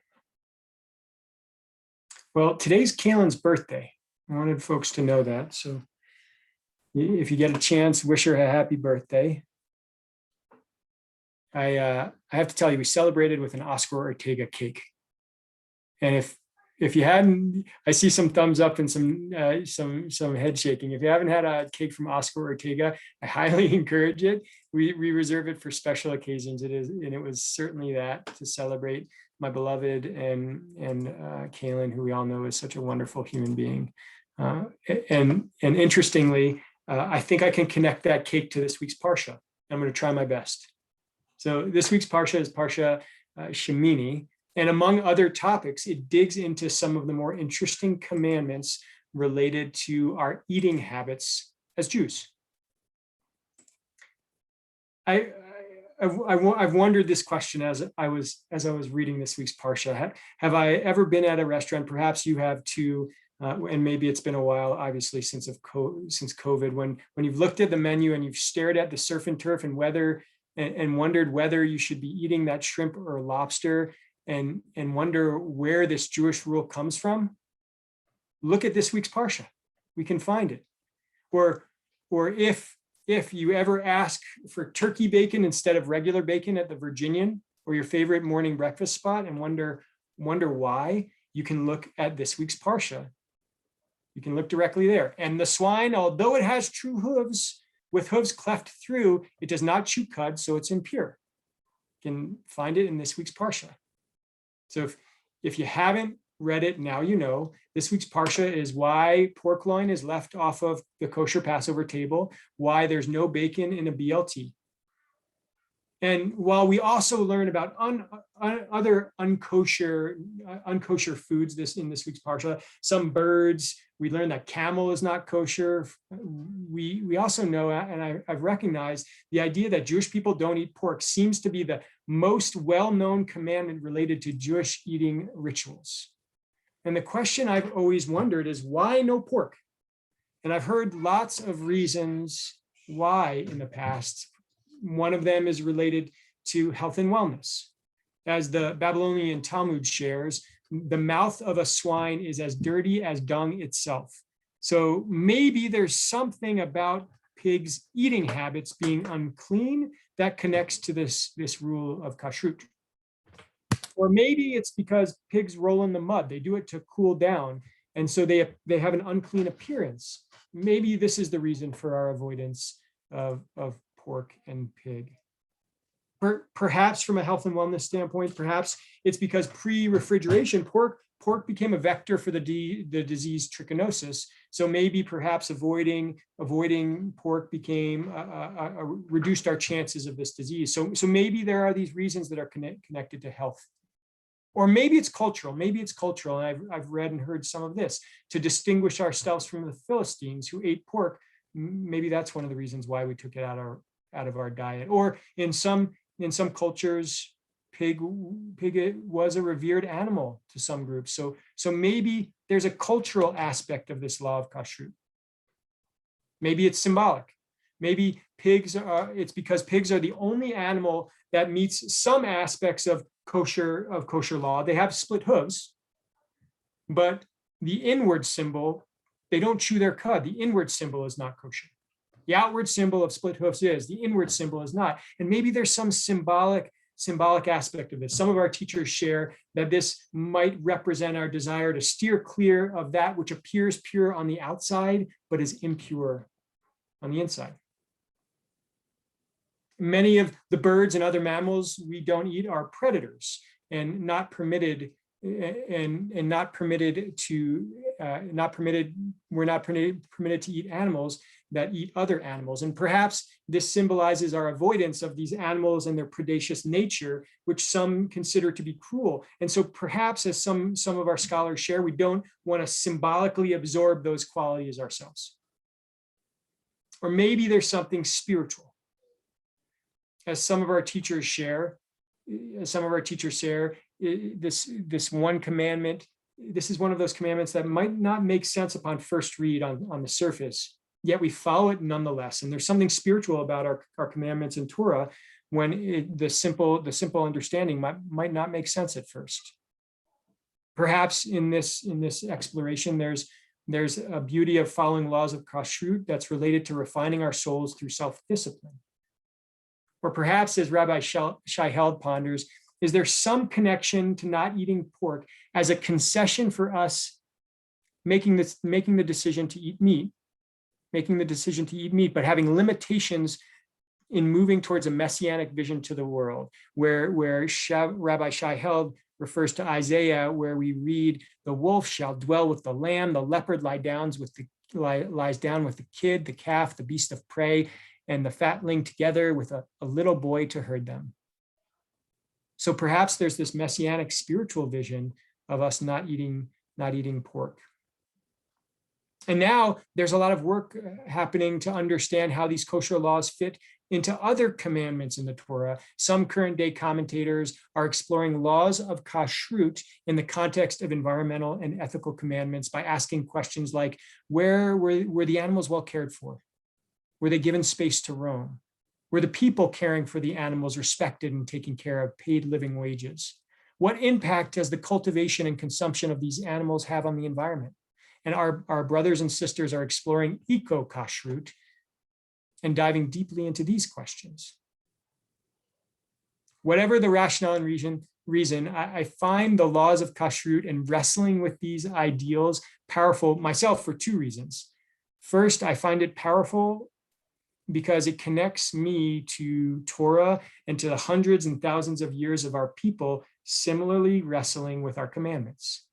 Well, today's Kaylin's birthday. I wanted folks to know that. So if you get a chance, wish her a happy birthday. I have to tell you, we celebrated with an Oscar Ortega cake. And if you hadn't, I see some thumbs up and some head shaking. If you haven't had a cake from Oscar Ortega, I highly encourage it. We reserve it for special occasions. It was certainly that, to celebrate my beloved and Kaylin, who we all know is such a wonderful human being. And interestingly, I think I can connect that cake to this week's Parsha. I'm going to try my best. So this week's Parsha is Parsha Shemini. And among other topics, it digs into some of the more interesting commandments related to our eating habits as Jews. I've wondered this question as I was reading this week's Parsha. Have I ever been at a restaurant? Perhaps you have too, and maybe it's been a while, obviously, since COVID. When you've looked at the menu and you've stared at the surf and turf and wondered whether you should be eating that shrimp or lobster, and wonder where this Jewish rule comes from, look at this week's Parsha. We can find it. Or if you ever ask for turkey bacon instead of regular bacon at the Virginian or your favorite morning breakfast spot and wonder why, you can look at this week's Parsha. You can look directly there. And the swine, although it has true hooves, with hooves cleft through, it does not chew cud, so it's impure. You can find it in this week's Parsha. So if you haven't read it, now you know. This week's Parsha is why pork loin is left off of the kosher Passover table, why there's no bacon in a BLT. And while we also learn about other unkosher foods in this week's Parsha, some birds, we learn that camel is not kosher. We also know, and I've recognized, the idea that Jewish people don't eat pork seems to be the most well-known commandment related to Jewish eating rituals. And the question I've always wondered is, why no pork? And I've heard lots of reasons why in the past. One of them is related to health and wellness. As the Babylonian Talmud shares, the mouth of a swine is as dirty as dung itself. So maybe there's something about pigs' eating habits being unclean that connects to this rule of kashrut. Or maybe it's because pigs roll in the mud. They do it to cool down. And so they have an unclean appearance. Maybe this is the reason for our avoidance of pork and pig. Perhaps from a health and wellness standpoint, perhaps it's because pre-refrigeration, pork became a vector for the disease trichinosis. So maybe perhaps avoiding pork became reduced our chances of this disease. So maybe there are these reasons that are connected to health. Or maybe it's cultural. And I've read and heard some of this to distinguish ourselves from the Philistines who ate pork. Maybe that's one of the reasons why we took it out of our diet. Or in some cultures, pig was a revered animal to some groups. So maybe there's a cultural aspect of this law of kashrut. Maybe it's symbolic. Maybe it's because pigs are the only animal that meets some aspects of kosher law. They have split hooves, but the inward symbol, they don't chew their cud. The inward symbol is not kosher. The outward symbol of split hoofs is, the inward symbol is not. And maybe there's some symbolic aspect of this. Some of our teachers share that this might represent our desire to steer clear of that which appears pure on the outside, but is impure on the inside. Many of the birds and other mammals we don't eat are predators and not permitted we're not permitted to eat animals that eat other animals. And perhaps this symbolizes our avoidance of these animals and their predaceous nature, which some consider to be cruel. And so perhaps, as some of our scholars share, we don't want to symbolically absorb those qualities ourselves. Or maybe there's something spiritual. As some of our teachers share, this one commandment, this is one of those commandments that might not make sense upon first read on the surface, yet we follow it nonetheless. And there's something spiritual about our commandments in Torah when the simple understanding might not make sense at first. Perhaps in this exploration, there's a beauty of following laws of kashrut that's related to refining our souls through self-discipline. Or perhaps, as Rabbi Shai Held ponders, is there some connection to not eating pork as a concession for us making the decision to eat meat, but having limitations in moving towards a messianic vision to the world, where Rabbi Shai Held refers to Isaiah, where we read, "The wolf shall dwell with the lamb, the leopard lies down with the kid, the calf, the beast of prey, and the fatling together with a little boy to herd them." So perhaps there's this messianic spiritual vision of us not eating pork. And now there's a lot of work happening to understand how these kosher laws fit into other commandments in the Torah. Some current day commentators are exploring laws of kashrut in the context of environmental and ethical commandments by asking questions like, where were the animals well cared for? Were they given space to roam? Were the people caring for the animals respected and taken care of, paid living wages? What impact does the cultivation and consumption of these animals have on the environment? And our brothers and sisters are exploring eco-kashrut and diving deeply into these questions. Whatever the rationale and reason, I find the laws of kashrut and wrestling with these ideals powerful myself for two reasons. First, I find it powerful because it connects me to Torah and to the hundreds and thousands of years of our people similarly wrestling with our commandments.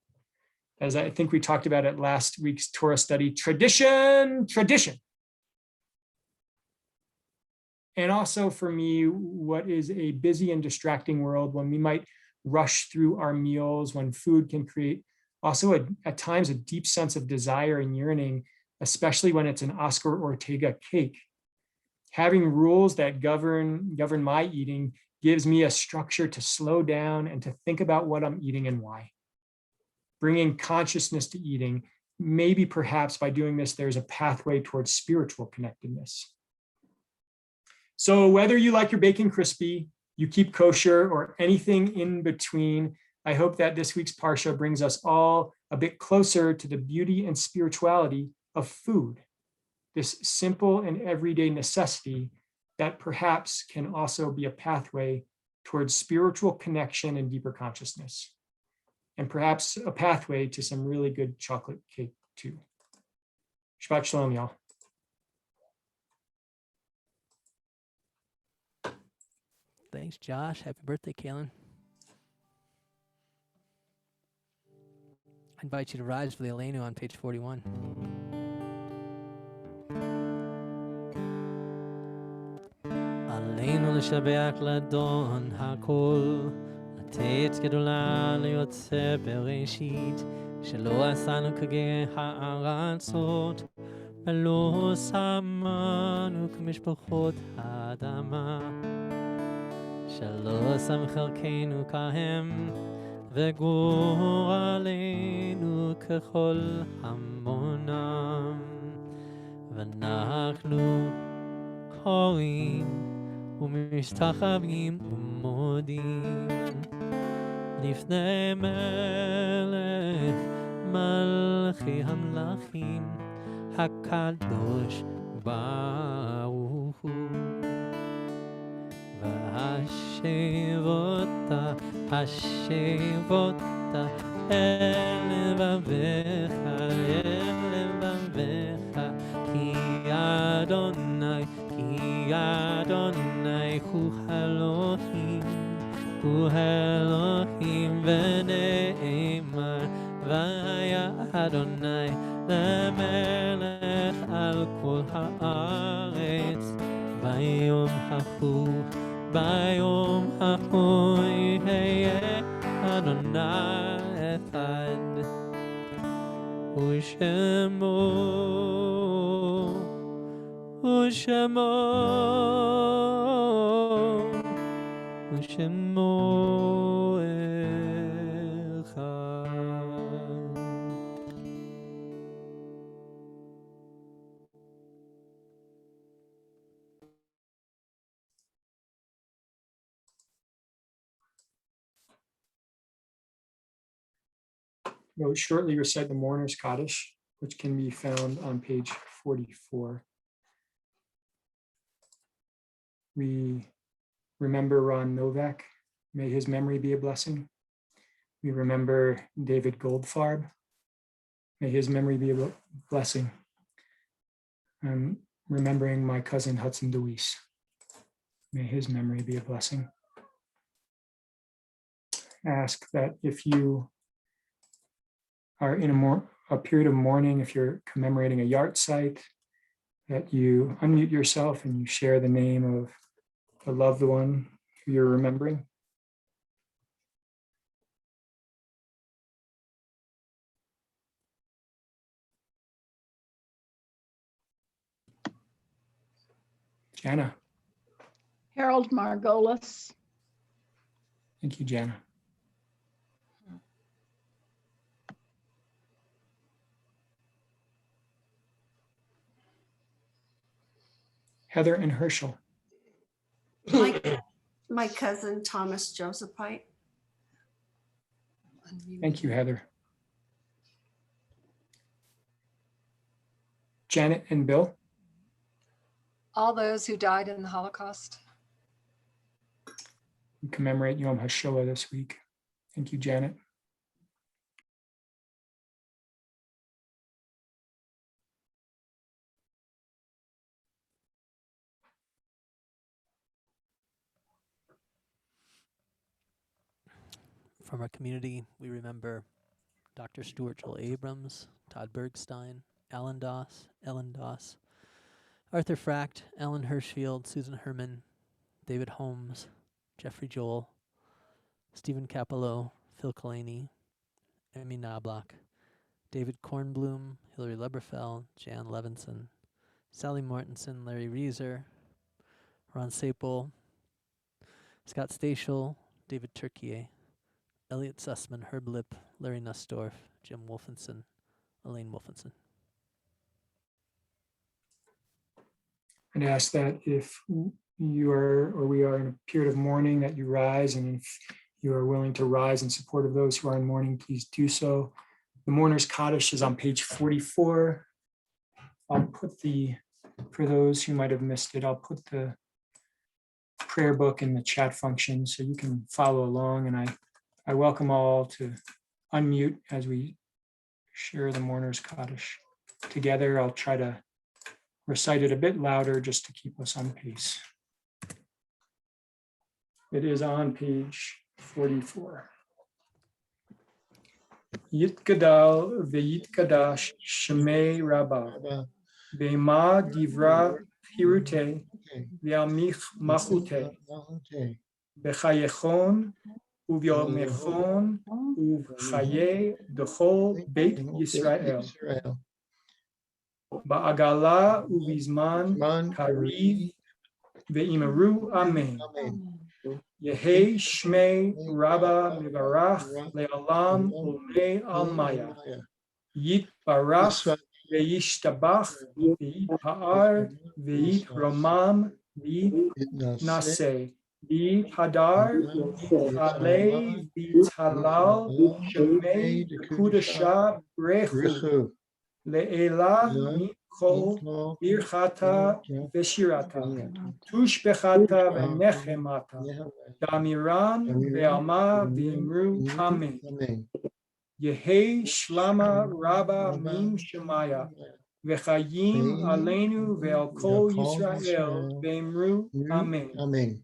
As I think we talked about at last week's Torah study, tradition. And also for me, what is a busy and distracting world when we might rush through our meals, when food can create also at times a deep sense of desire and yearning, especially when it's an Oscar Ortega cake. Having rules that govern my eating gives me a structure to slow down and to think about what I'm eating and why. Bringing consciousness to eating, maybe perhaps by doing this, there's a pathway towards spiritual connectedness. So whether you like your bacon crispy, you keep kosher, or anything in between, I hope that this week's Parsha brings us all a bit closer to the beauty and spirituality of food, this simple and everyday necessity that perhaps can also be a pathway towards spiritual connection and deeper consciousness, and perhaps a pathway to some really good chocolate cake too. Shabbat Shalom, y'all. Thanks, Josh. Happy birthday, Kaylin. I invite you to rise for the Aleinu on page 41. עלינו לשבח לאדון הכל, לתת גדולה ליוצא בראשית, שלא עשינו כגי הארצות, ולא שמנו כמשפחות האדמה, שלא שם חלקנו כהם, וגורלנו ככל המונם, ואנחנו קוראים ומשתחווים ומודים לפני מלך מלכי המלכים הקדוש ברוך הוא. השבותה אל לבביך כי אדוני הוא אלוהים ונאמר והיה אדוני למלך על כל הארץ ביום ההוא יהיה אדוני אחד ושמו אחד. We'll shortly recite the Mourner's Kaddish, which can be found on page 44. We remember Ron Novak. May his memory be a blessing. We remember David Goldfarb. May his memory be a blessing. I'm remembering my cousin Hudson DeWeese. May his memory be a blessing. Ask that if you are in a period of mourning, if you're commemorating a yard site, that you unmute yourself and you share the name of the loved one who you're remembering. Jana. Harold Margolis. Thank you, Jana. Heather and Herschel. My cousin Thomas Josephite. Thank you, Heather. Janet and Bill. All those who died in the Holocaust. We commemorate Yom HaShoah this week. Thank you, Janet. From our community, we remember Dr. Stuart Joel Abrams, Todd Bergstein, Ellen Doss, Arthur Fracht, Ellen Hirschfield, Susan Herman, David Holmes, Jeffrey Joel, Stephen Capello, Phil Kalani, Emmy Knobloch, David Kornblum, Hilary Leberfeld, Jan Levinson, Sally Mortensen, Larry Reeser, Ron Sapel, Scott Stachel, David Turkier, Elliot Sussman, Herb Lipp, Larry Nussdorf, Jim Wolfenson, Elaine Wolfenson. I'd ask that if you are or we are in a period of mourning, that you rise, and if you are willing to rise in support of those who are in mourning, please do so. The Mourner's Kaddish is on page 44. I'll put for those who might have missed it, I'll put the prayer book in the chat function so you can follow along, and I welcome all to unmute as we share the Mourner's Kaddish together. I'll try to recite it a bit louder just to keep us on pace. It is on page 44. Yitgadal v'yitkadash shemei Rabbah B'ma divra pirute v'amich machute B'chayechon uvyomechon uvchaye dechol Beit Yisrael Ba'agala uvizman kariv ve'imaru amen. Yehei shmei Rabba mivarach le'olam ulmei almaya. Yitbarach ve'yishtabach ve'yitpa'ar ve'yitromam ve'yitnaseh. Hadar Alei Halal Shemei Kudasha Brechu Le'ela Mikol Birchata Veshirata Tushbechata Venechemata Damiran Ve'alma Ve'imru Amen. Yehei Shlama Rabba Mim Shemaya V'chayim Aleinu Ve'al Kol Yisrael Ve'imru Amen.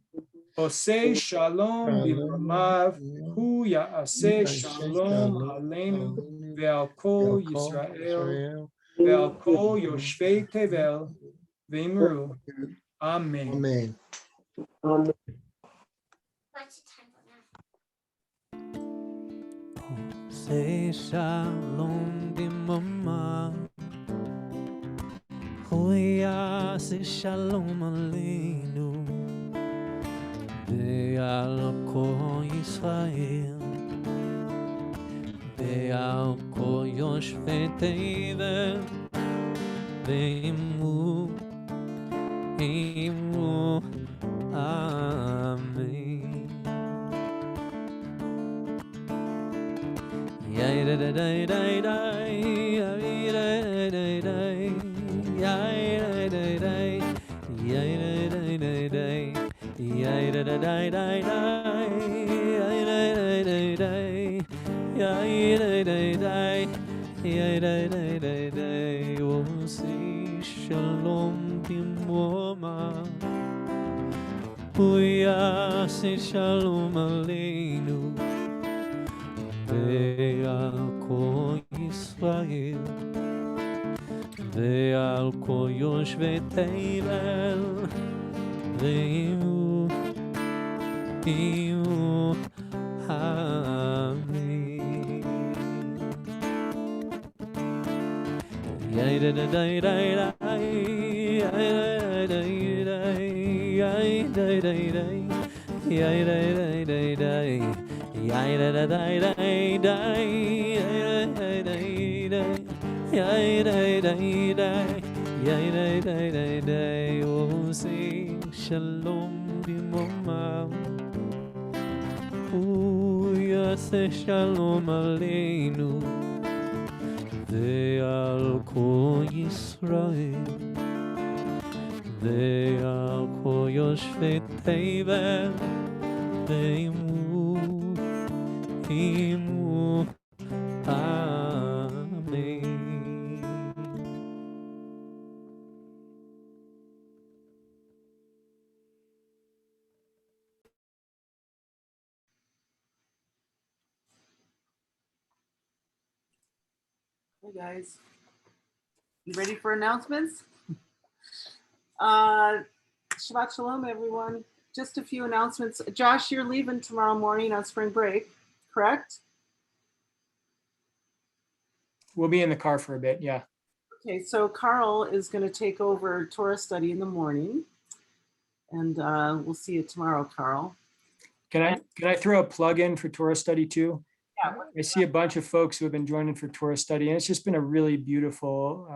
Oseh Shalom B'Ramav Hu Ya'aseh Shalom Aleinu Ve'al Kol Yisrael Ve'al Kol Yoshvei Tevel Ve'imru Amen. Amen. Say shalom b'mama, Hu ya'aseh shalom aleinu, Ve'al kol Yisrael, Ve'al kol yoshvei tevel, Ve'imru Amen. Yay da da da da da, yay da da da, yay da da da, yay da da da da, yay da da da da da, yay da da da da, yay da da da, yay da da da da. Oh, say shalom b'moma, Hu ya'aseh shalom aleinu. Ve'al kol Yisrael, Ve'al kol yoshvei tevel, Ve'imru Amen. Yay da da da da da, yay da da da, yay da da da, yay da da da da. Yay da da da da da, yay da da da, yay da da da, yay da da da da. Oh, say shalom b'moma, Hu יעשה שלום עלינו ועל כל ישראל ועל כל יושבי תבל ועמו עמו אמן. Hey guys, you ready for announcements? Shabbat Shalom, everyone. Just a few announcements. Josh, you're leaving tomorrow morning on spring break, correct? We'll be in the car for a bit. Yeah. Okay, so Carl is going to take over Torah study in the morning, and we'll see you tomorrow, Carl. Can I throw a plug in for Torah study too? Yeah. I see a bunch of folks who have been joining for Torah study, and it's just been a really beautiful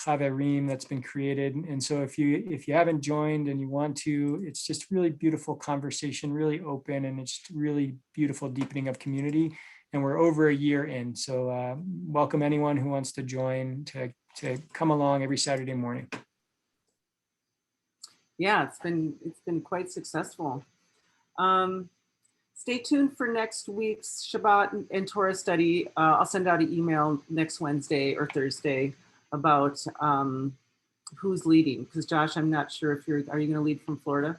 chaverim that's been created. And so if you haven't joined and you want to, it's just really beautiful conversation, really open, and it's really beautiful deepening of community. And we're over a year in, so welcome anyone who wants to join to come along every Saturday morning. Yeah, it's been quite successful. Stay tuned for next week's Shabbat and Torah study. I'll send out an email next Wednesday or Thursday about who's leading. Because Josh, I'm not sure if are you going to lead from Florida?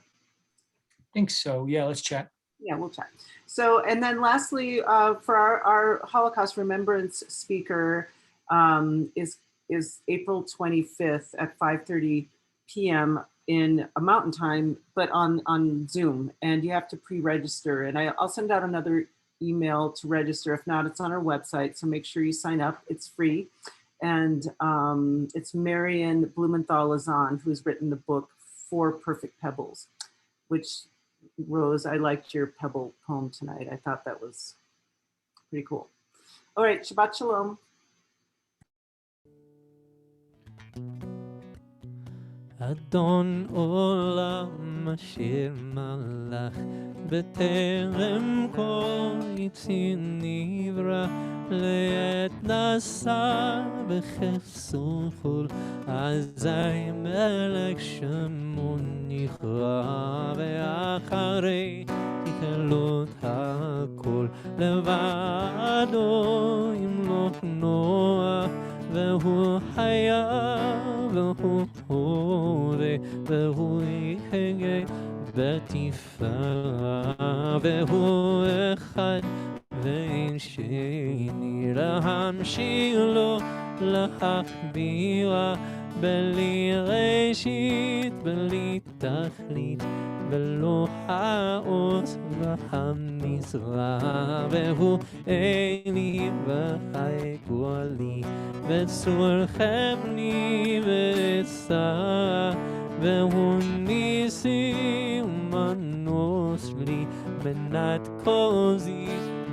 I think so. Yeah, let's chat. Yeah, we'll chat. So, and then lastly, for our Holocaust Remembrance speaker is April 25th at 5:30 p.m. in a Mountain Time, but on Zoom, and you have to pre-register. And I'll send out another email to register. If not, it's on our website, so make sure you sign up. It's free. And it's Marian Blumenthal-Lazan, who's written the book 4 Perfect Pebbles, which, Rose, I liked your pebble poem tonight. I thought that was pretty cool. All right, Shabbat Shalom. אדון עולם אשר מלך בטרם כל יציר נברא לעת נשא בחפצו חול אזי מלך שמו נכרע ואחרי כלות הכל לבדו ימלוך נוח והוא חיה והוא הורה והוא יחיה בתפארה והוא אחד ואין שני להמשיך לו להכבירה בלי ראשית בלי תכלית ולא העוז והמשרה והוא אלי וחי גואלי וצור חמני וצרה והוא ניסי ומנוס לי מנת קוזי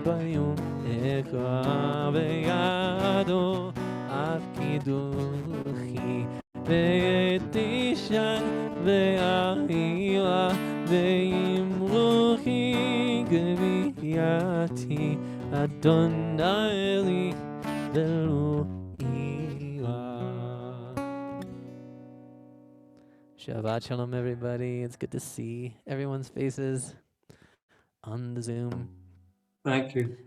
ביום אקרא בידו אף קידוחי ואת אישן ואחירה ואמרוכי גבייתי אדוני לי ולא אירה. Shabbat Shalom, everybody. It's good to see everyone's faces on the Zoom. Thank you.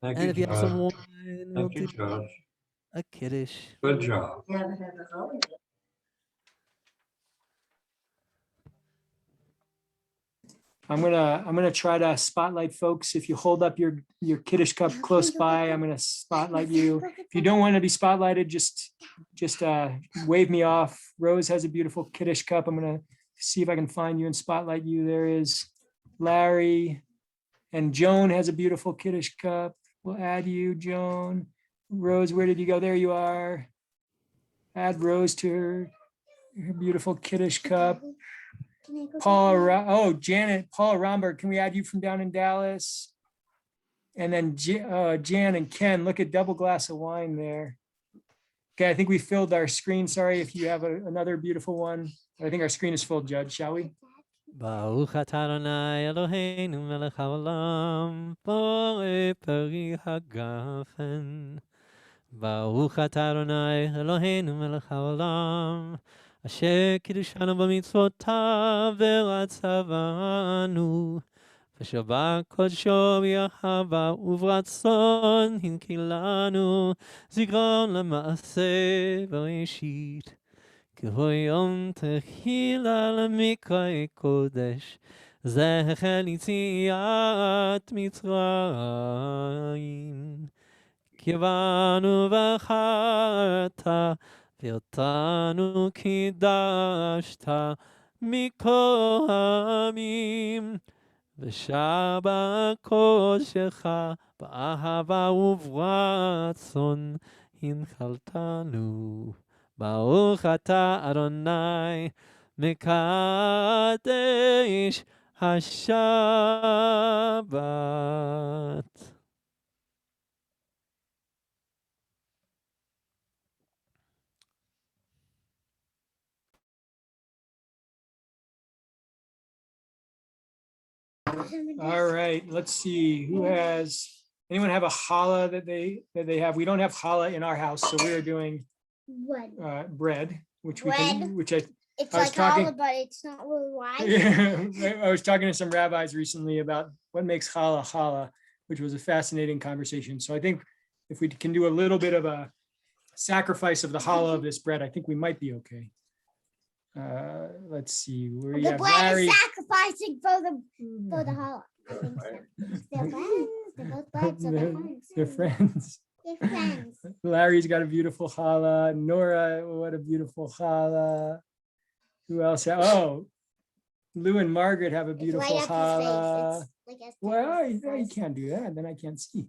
Thank And you, if you have Josh. some wine, we'll Thank you, do Josh. a kiddush. Good job. I'm gonna try to spotlight folks. If you hold up your Kiddush cup close by, I'm gonna spotlight you. If you don't want to be spotlighted, just wave me off. Rose has a beautiful Kiddush cup. I'm gonna see if I can find you and spotlight you. There is Larry, and Joan has a beautiful Kiddush cup. We'll add you, Joan. Rose, where did you go? There you are. Add Rose to her beautiful Kiddush cup. Janet, Paula Romberg, can we add you from down in Dallas? And then Jan and Ken, look at double glass of wine there. Okay, I think we filled our screen. Sorry if you have another beautiful one. I think our screen is full, Judge, shall we? Baruch atah Adonai Eloheinu melech haolam, borei peri hagafen. Baruch atah Adonai Eloheinu melech haolam, asher kiddushanu b'mitzvotav v'ratzavanu, v'shabbat kodshom yahava uvratzon hinkilanu, zikron lema'aseh v'reshit. כהויום תחילה למקראי קודש, זכר ליציאת מצרים. קיבלנו בחרת, ואותנו קידשת מכל העמים, ושבע קודשך באהבה וברצון הנחלתנו. Baruch atah Adonai Mekadesh HaShabbat. All right, let's see, who has, anyone have a challah that they have? We don't have challah in our house, so we are doing bread, which we can, which It's I was like talking- challah, but it's not really wide. I was talking to some rabbis recently about what makes challah challah, which was a fascinating conversation. So I think if we can do a little bit of a sacrifice of the challah of this bread, I think we might be okay. Let's see, where you The have bread Larry. is sacrificing for the challah. I think so. They're friends. They're both bread, so they're friends. They're friends. They're friends. Larry's got a beautiful challah. Nora, what a beautiful challah. Who else? Oh, Lou and Margaret have a It's beautiful right up his challah. face. It's like as Well, his you face. can't do that. Then I can't see.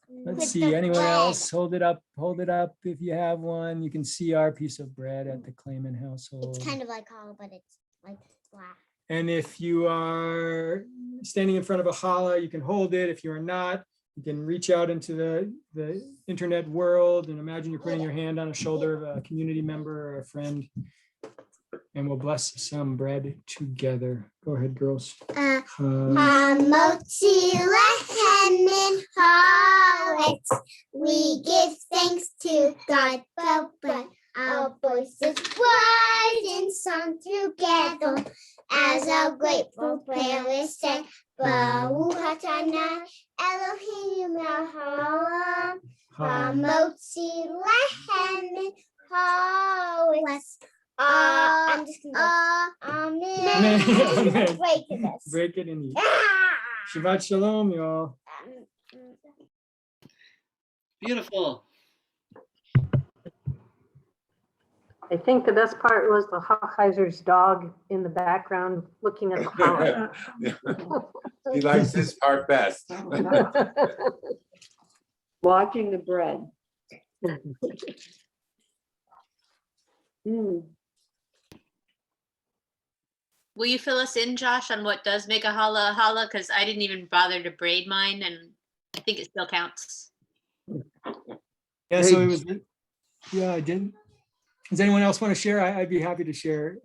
Let's With see. the Anyone bread. else? Hold it up. Hold it up if you have one. You can see our piece of bread at the Clayman household. It's kind of like challah, but it's like flat. And if you are standing in front of a challah, you can hold it. If you are not, you can reach out into the internet world and imagine you're putting your hand on a shoulder of a community member or a friend. And we'll bless some bread together. Go ahead, girls. Hamotzi lechem min haaretz. We give thanks to God, but our voices rise in song together as our grateful prayer is said. Baruch atah Eloheinu melech haolam, hamotzi lechem min haaretz. I'm just gonna go. Amen. Break this. Break it and eat. Shabbat shalom, y'all. Beautiful. I think the best part was the Hochheiser's dog in the background looking at the challah. He likes this part best. Watching the bread. Mm. Will you fill us in, Josh, on what does make a challah? Because I didn't even bother to braid mine, and I think it still counts. Yeah, so it was, yeah, I didn't. Does anyone else want to share? I'd be happy to share.